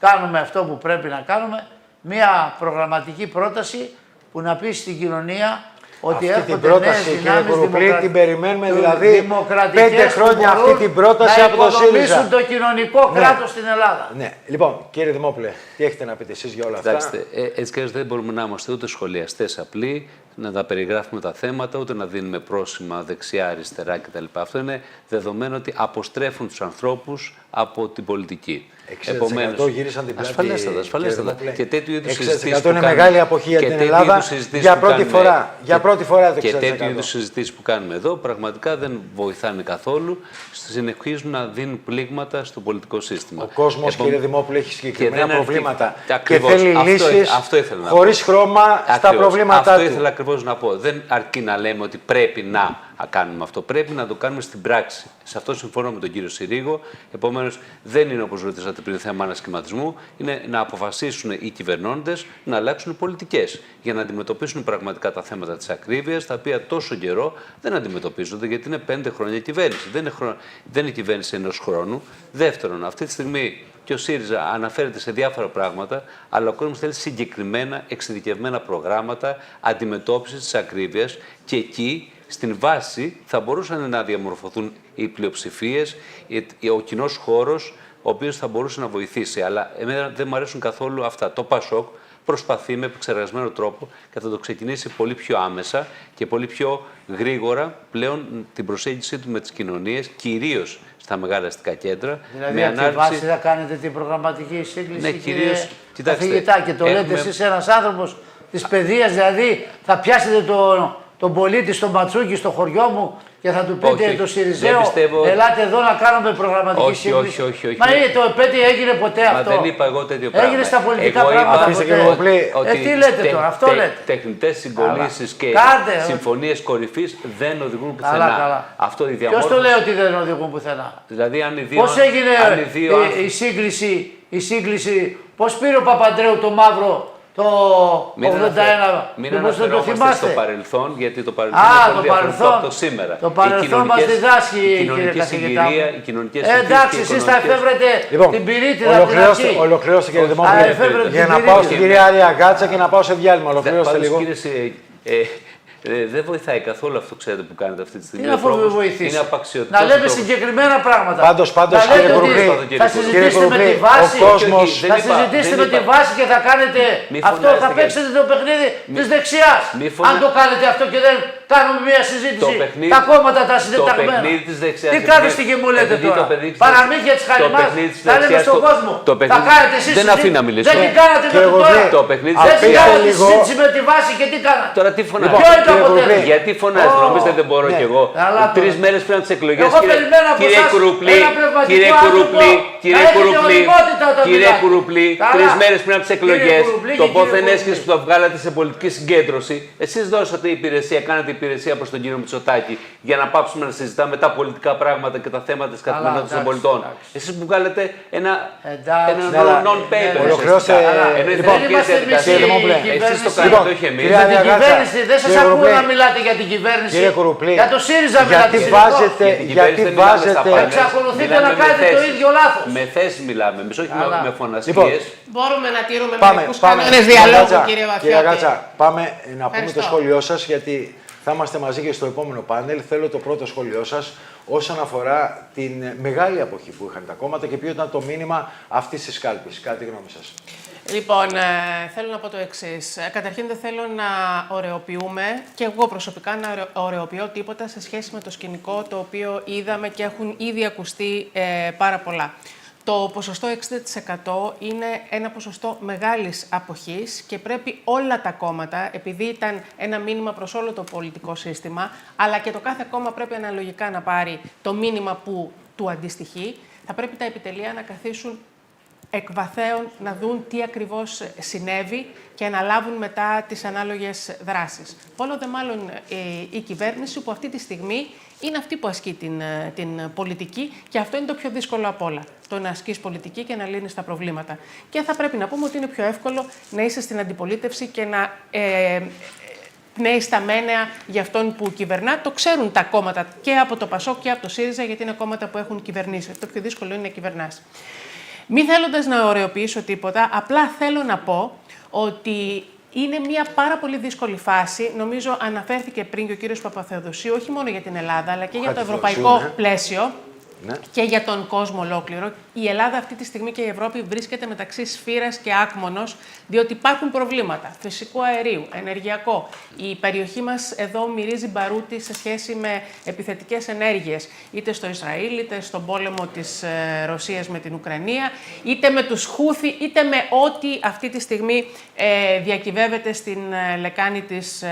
κάνουμε αυτό που πρέπει να κάνουμε, μια προγραμματική πρόταση που να πει στην κοινωνία ότι έρχονται νέες δυνάμεις την περιμένουμε δηλαδή 5 χρόνια αυτή την πρόταση από το ΣΥΡΙΖΑ. Να οικοδομήσουν το κοινωνικό κράτος στην Ελλάδα. Ναι. Λοιπόν, κύριε Δημόπουλε, τι έχετε να πείτε εσείς για όλα αυτά? Κοιτάξτε, έτσι και δεν μπορούμε να είμαστε ούτε σχολιαστές απλοί, να τα περιγράφουμε τα θέματα, ούτε να δίνουμε πρόσημα δεξιά, αριστερά κτλ. Αυτό είναι δεδομένο ότι αποστρέφουν τους ανθρώπους από την πολιτική. 60% γύρισαν την πλάτη. Ασφαλέστατα. Και τέτοιου είδους συζητήσεις που είναι μεγάλη αποχή για την Ελλάδα για πρώτη φορά. Για πρώτη φορά και τέτοιου είδους συζητήσεις που κάνουμε εδώ πραγματικά δεν βοηθάνε καθόλου. Συνεχίζουν να δίνουν πλήγματα στο πολιτικό σύστημα. Ο κόσμος, κύριε Δημόπουλε, έχει συγκεκριμένα προβλήματα και θέλει λύσεις χωρίς χρώμα στα προβλήματά του. Αυτό ήθελα ακριβώς να πω. Δεν αρκεί να λέμε ότι πρέπει να κάνουμε αυτό. Πρέπει να το κάνουμε στην πράξη. Σε αυτό συμφωνώ με τον κύριο Συρίγο. Επομένως, δεν είναι, όπως ρωτήσατε πριν, θέμα ανασχηματισμού. Είναι να αποφασίσουν οι κυβερνώντες να αλλάξουν πολιτικές για να αντιμετωπίσουν πραγματικά τα θέματα της ακρίβειας, τα οποία τόσο καιρό δεν αντιμετωπίζονται, γιατί είναι 5 χρόνια κυβέρνηση. Δεν είναι κυβέρνηση ενός χρόνου. Δεύτερον, αυτή τη στιγμή και ο ΣΥΡΙΖΑ αναφέρεται σε διάφορα πράγματα, αλλά ο κόσμος θέλει συγκεκριμένα εξειδικευμένα προγράμματα αντιμετώπισης της ακρίβειας, και εκεί στην βάση θα μπορούσαν να διαμορφωθούν οι πλειοψηφίες, ο κοινός χώρος, ο οποίος θα μπορούσε να βοηθήσει. Αλλά εμένα δεν μου αρέσουν καθόλου αυτά. Το ΠΑΣΟΚ προσπαθεί με επεξεργασμένο τρόπο και θα το ξεκινήσει πολύ πιο άμεσα και πολύ πιο γρήγορα πλέον την προσέγγιση του με τις κοινωνίες, κυρίως στα μεγάλα αστικά κέντρα. Δηλαδή, από τη βάση θα κάνετε την προγραμματική σύγκληση, ναι, κυρίως, καθηγητά, και το λέτε εσείς ένας άνθρωπος της παιδείας, δηλαδή θα πιάσετε τον πολίτη στο Ματσούκι, στο χωριό μου, και θα του πείτε το Σιριζέο, ελάτε εδώ να κάνουμε προγραμματική σύγκληση. Όχι. Μα το επέτειο έγινε ποτέ αυτό? Δεν είπα εγώ τέτοιο πράγμα. Έγινε στα πολιτικά πράγματα ποτέ? Τι λέτε τώρα, αυτό λέτε? Τεχνητές συγκολήσεις και συμφωνίες κορυφής δεν οδηγούν πουθενά. Ποιος το λέει ότι δεν οδηγούν πουθενά? Δηλαδή, αν οι δύο. Πώς έγινε η σύγκληση, πώς πήρε ο Παπαντρέου το μαύρο το 81, μην αναφερόμαστε στο παρελθόν, γιατί το παρελθόν είναι πολύ διαφορετικό από το σήμερα. Το παρελθόν μας διδάσκει, κύριε καθηγητά. Οι κοινωνικές συγκυρίες. Εντάξει, εσείς θα εφεύρετε την πυρίτιδα. Ολοκληρώστε, κύριε Δημόπουλε, για να πάω στην κυρία Άρια Γάτσα και να πάω σε διάλειμμα. Ολοκληρώστε λίγο. Δεν βοηθάει καθόλου αυτό, ξέρετε, που κάνετε αυτή τη στιγμή. Τι να βοηθήσει? Είναι απαξιωτικό. Να λέμε συγκεκριμένα πράγματα. Πάντως, κύριε Γουρουπλή, θα συζητήσετε με τη βάση. Θα συζητήσετε με τη βάση και θα κάνετε αυτό. Θα παίξετε το παιχνίδι της δεξιάς. Αν το κάνετε αυτό και δεν Κάνουμε μια συζήτηση. παιχνίδι- Τα κόμματα τα Το συντεταγμένα. παιχνίδι της δεξιάς. Τι κάνετε στη γη μου λέτε Επειδή τώρα. το παιδί της Παραμύθια της το Χαλιμάς. παιχνίδι της Τα λέμε δεξιάς στον το- κόσμο. το Τα παιχνίδι- κάνετε εσείς. δεν αφήνω να μιλήσω. Δεν την κάνατε με Κύριε το Γουρλή, τώρα. Το παιχνίδι Δεν της την αφήστε κάνατε λίγο- συζήτηση με τη βάση και τι κάνατε. Τώρα τι φωνάζει. Ποιο είναι το κύριε αποτέλεσμα. Γουρλή, Γιατί φωνάζει, Ω, νομίζετε δεν μπορώ ναι. κι εγώ. Καλά 3 τώρα. μέρες πριν από τις εκλογές, Εγώ περιμένω από κύριε εσάς Κουρουπλή, ένα πνευματικό κύριε άνθρωπο Κουρουπλή, να κύριε έχετε Κουρουπλή, οριμότητα όταν κύριε μιλάτε. Κουρουπλή, Καλά. 3 μέρες πριν από τις Κύριε εκλογές, Κουρουπλή το και πόθεν κύριε έσχεση που το βγάλατε σε πολιτική συγκέντρωση, εσείς δώσατε υπηρεσία, κάνατε υπηρεσία προς τον κύριο Μητσοτάκη για να πάψουμε να συζητάμε τα πολιτικά πράγματα και τα θέματα της καθημερινότητας των εντάξει, πολιτών. εντάξει. Εσείς που βγάλετε ένα Εντάξει. Ναι, αλλά non-paper. ολοκληρώστε, Ενώ η λοιπόν, εθνική είμαστε διαδικασία, εμείς η εσείς το κυβέρνηση. κάνετε, Λοιπόν, όχι εμείς. κυρία Για την Διαγάτσα, κυβέρνηση δεν σας κύριε ακούω Κουρουπλή. να μιλάτε για την κυβέρνηση. Κύριε Κουρουπλή, Για το ΣΥΡΙΖΑ γιατί μιλάτε. βάζετε, Για την γιατί κυβέρνηση δεν μιλάμε στα βάζετε, πάνελ. Εξακολουθείτε Μιλάμε να με κάνετε το θέσεις. ίδιο λάθος. Με θέσεις μιλάμε, εμείς όχι Καλά. με φωνασκίες. Λοιπόν, Μπορούμε να τηρούμε πάμε, μερικούς πάμε. κανόνες Κύριε διαλόγου, Γάτσα, κύριε κύριε Βαθιώτη. Γάτσα, πάμε να πούμε Ευχαριστώ. το σχόλιο σας, γιατί θα είμαστε μαζί και στο επόμενο πάνελ. Θέλω το πρώτο σχόλιο σας όσον αφορά την μεγάλη αποχή που είχαν τα κόμματα και ποιο ήταν το μήνυμα αυτής της κάλπης. Κατά τη γνώμη σας. Λοιπόν, θέλω να πω το εξής. Καταρχήν δεν θέλω να ωρεοποιούμε και εγώ προσωπικά να ωρεοποιώ τίποτα σε σχέση με το σκηνικό το οποίο είδαμε και έχουν ήδη ακουστεί πάρα πολλά. Το ποσοστό 60% είναι ένα ποσοστό μεγάλης αποχής και πρέπει όλα τα κόμματα, επειδή ήταν ένα μήνυμα προς όλο το πολιτικό σύστημα, αλλά και το κάθε κόμμα πρέπει αναλογικά να πάρει το μήνυμα που του αντιστοιχεί, θα πρέπει τα επιτελεία να καθίσουν εκ βαθέων να δουν τι ακριβώς συνέβη και να λάβουν μετά τις ανάλογες δράσεις. Όλο δε μάλλον η κυβέρνηση που αυτή τη στιγμή είναι αυτή που ασκεί την πολιτική και αυτό είναι το πιο δύσκολο απ' όλα. Το να ασκείς πολιτική και να λύνεις τα προβλήματα. Και θα πρέπει να πούμε ότι είναι πιο εύκολο να είσαι στην αντιπολίτευση και να πνέεις τα μένεα για αυτόν που κυβερνά. Το ξέρουν τα κόμματα και από το ΠΑΣΟΚ και από το ΣΥΡΙΖΑ, γιατί είναι κόμματα που έχουν κυβερνήσει. Το πιο δύσκολο είναι να κυβερνάς. Μη θέλοντας να ωρεοποιήσω τίποτα, απλά θέλω να πω ότι είναι μια πάρα πολύ δύσκολη φάση. Νομίζω αναφέρθηκε πριν και ο κύριος Παπαθεοδοσίου, όχι μόνο για την Ελλάδα, αλλά και για το ευρωπαϊκό ναι. πλαίσιο Ναι. και για τον κόσμο ολόκληρο. Η Ελλάδα αυτή τη στιγμή και η Ευρώπη βρίσκεται μεταξύ σφύρας και άκμονος, διότι υπάρχουν προβλήματα φυσικού αερίου, ενεργειακό. Η περιοχή μας εδώ μυρίζει μπαρούτι σε σχέση με επιθετικές ενέργειες, είτε στο Ισραήλ, είτε στον πόλεμο της Ρωσίας με την Ουκρανία, είτε με τους Χούθη, είτε με ό,τι αυτή τη στιγμή διακυβεύεται στην λεκάνη της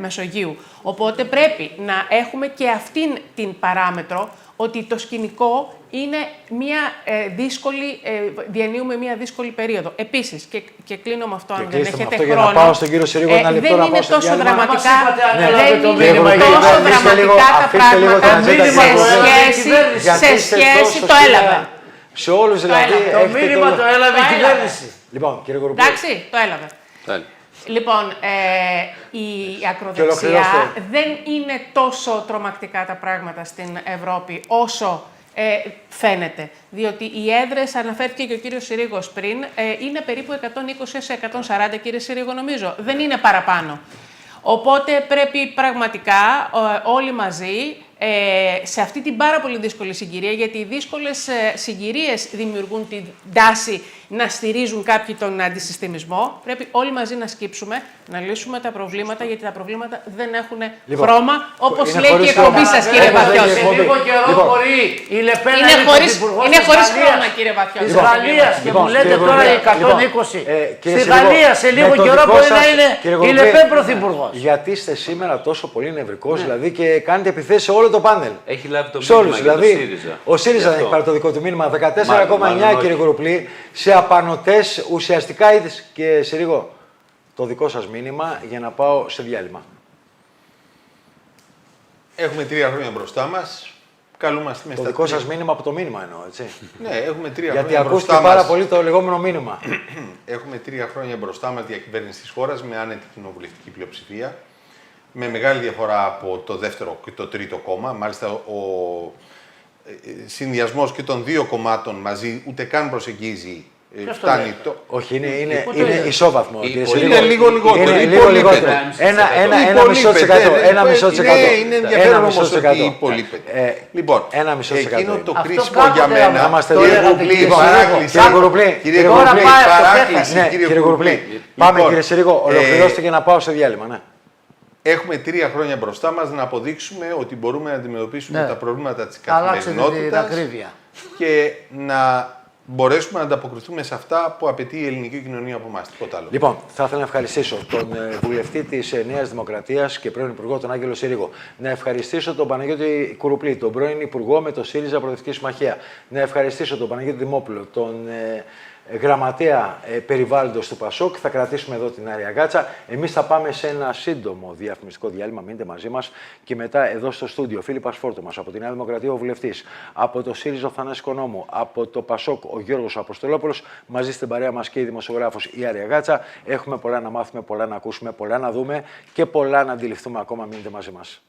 Μεσογείου. Οπότε πρέπει να έχουμε και αυτήν την παράμετρο, ότι το σκηνικό είναι μια δύσκολη, διανύουμε μια δύσκολη περίοδο. Επίσης, και κλείνω με αυτό, αν δεν κλείστε με έχετε αυτό για χρόνο, να πάω στον κύριο Συρίγκο ένα λεπτό δεν να είναι πάω στο τόσο διάλειμμα. δραματικά, Μας είπατε, δεν ανέλαβε το είναι μήνυμα η τόσο κυβέρνηση. δραματικά τα αφήστε λίγο την πράγματα ατζέντα μήνυμα σε το έλαβε η σχέση, κυβέρνηση. Γιατί σε είστε σχέση, τόσο το στην- έλαβε. Σε όλους δηλαδή έλαβε. Το έχετε μήνυμα το έλαβε η έλαβε. κυβέρνηση. Λοιπόν, κύριε Κουρουπλή, Εντάξει, το έλαβε. Λοιπόν, η ακροδεξιά ολοκληρώστε. δεν είναι τόσο τρομακτικά τα πράγματα στην Ευρώπη όσο φαίνεται. Διότι οι έδρες, αναφέρθηκε και ο κύριος Συρίγος πριν, είναι περίπου 120 σε 140, κύριε Συρίγο, νομίζω. Δεν είναι παραπάνω. Οπότε πρέπει πραγματικά όλοι μαζί σε αυτή την πάρα πολύ δύσκολη συγκυρία, γιατί οι δύσκολες συγκυρίες δημιουργούν την τάση να στηρίζουν κάποιοι τον αντισυστημισμό. Πρέπει όλοι μαζί να σκύψουμε, να λύσουμε τα προβλήματα, γιατί τα προβλήματα δεν έχουν χρώμα, όπως είναι λέει και χωρίς η εκπομπή χρώμα. σας, κύριε Όπως λέει και η Βαθιώτη. Σε εκπομπή. λίγο καιρό Λοιπόν. μπορεί η Λεπένα Είναι χωρίς χρώμα, κύριε Βαθιώτη. Της Γαλλίας και Λοιπόν, μου λέτε κύριε τώρα Κουρουπλή, 120. κύριε Στη Συρίγκο, Γαλλία σε με λίγο το καιρό δικό μπορεί σας, να είναι κύριε η Κουρουπλή, Λεπέν πρωθυπουργός. Γιατί είστε σήμερα τόσο πολύ νευρικός, δηλαδή, και κάνετε επιθέσεις σε όλο το πάνελ. Έχει λάβει το Σε όλους, μήνυμα για το δηλαδή. ΣΥΡΙΖΑ. Ο ΣΥΡΙΖΑ Γι' δεν έχει αυτό. πάρει το δικό του μήνυμα. 14,9 Μάλλον κύριε όχι. Κουρουπλή, σε απανωτές ουσιαστικά είδες. Και Συρίγκο, το δικό σας μήνυμα για να πάω σε διάλειμμα. Έχουμε 3 χρόνια μπροστά μας. Καλούμαστε μέσα Το δικό σας μήνυμα από το μήνυμα εννοώ, έτσι. Ναι, έχουμε 3 Γιατί χρόνια ακούστηκε μπροστά πάρα μας. πολύ το λεγόμενο μήνυμα. Έχουμε 3 χρόνια μπροστά μας διακυβέρνηση της χώρας με άνετη κοινοβουλευτική πλειοψηφία. Με μεγάλη διαφορά από το δεύτερο και το τρίτο κόμμα. Μάλιστα, ο συνδυασμός και των δύο κομμάτων μαζί ούτε καν προσεγγίζει. Ποιος το Φτάνει λέει? το. Όχι, είναι Πού το είναι είδε? ισόβαθμο. Είναι κύριε πολύ- Συρίγκο. Είναι λίγο λιγότερο. Είναι λίγο υπολείπεται. λιγότερο. Ένα μισό της εκατό. Ένα μισό της Ναι, εκατό. είναι ενδιαφέρον Ένα μισό όμως της ότι εκατό. υπολείπεται. Λοιπόν, ένα μισό της εκατό εκείνο είναι. το Αυτό κρίσιμο κάποτε για να μένα. είμαστε Κύριε δύο. Κουρουπλή, Λοιπόν, παράκληση. κύριε Κουρουπλή, Κύριε κύριε Κουρουπλή, Κουρουπλή, παράκληση. Ναι, κύριε Κουρουπλή. Πάμε, Λοιπόν, κύριε Συρίγκο, ολοκληρώστε και να πάω σε διάλειμμα. Ναι. Έχουμε 3 χρόνια μπροστά μας να αποδείξουμε ότι μπορούμε να αντιμετωπίσουμε τα προβλήματα της Αλλάξτε την καθημερινότητας ακρίβεια. και να μπορέσουμε να ανταποκριθούμε σε αυτά που απαιτεί η ελληνική κοινωνία από εμάς. Τίποτα άλλο. Λοιπόν, θα ήθελα να ευχαριστήσω τον βουλευτή της Νέας Δημοκρατίας και πρώην Υπουργό, τον Άγγελο Συρίγο. Να ευχαριστήσω τον Παναγιώτη Κουρουπλή, τον πρώην Υπουργό με το ΣΥΡΙΖΑ Προοδευτική Συμμαχία. Να ευχαριστήσω τον Παναγιώτη Δημόπουλο, τον γραμματέα περιβάλλοντος του ΠΑΣΟΚ. Θα κρατήσουμε εδώ την Άρια Γκάτσα. Εμείς θα πάμε σε ένα σύντομο διαφημιστικό διάλειμμα. Μείνετε μαζί μας. Και μετά εδώ στο στούντιο, Φίλιππας Φόρτομας, από τη Νέα Δημοκρατία ο βουλευτής, από το ΣΥΡΙΖΑ ο Θανάσης Οικονόμου, από το ΠΑΣΟΚ ο Γιώργος Αποστολόπουλος, μαζί στην παρέα μας και η δημοσιογράφος η Άρια Γκάτσα. Έχουμε πολλά να μάθουμε, πολλά να ακούσουμε, πολλά να δούμε και πολλά να αντιληφθούμε ακόμα. Μείνετε μαζί μας.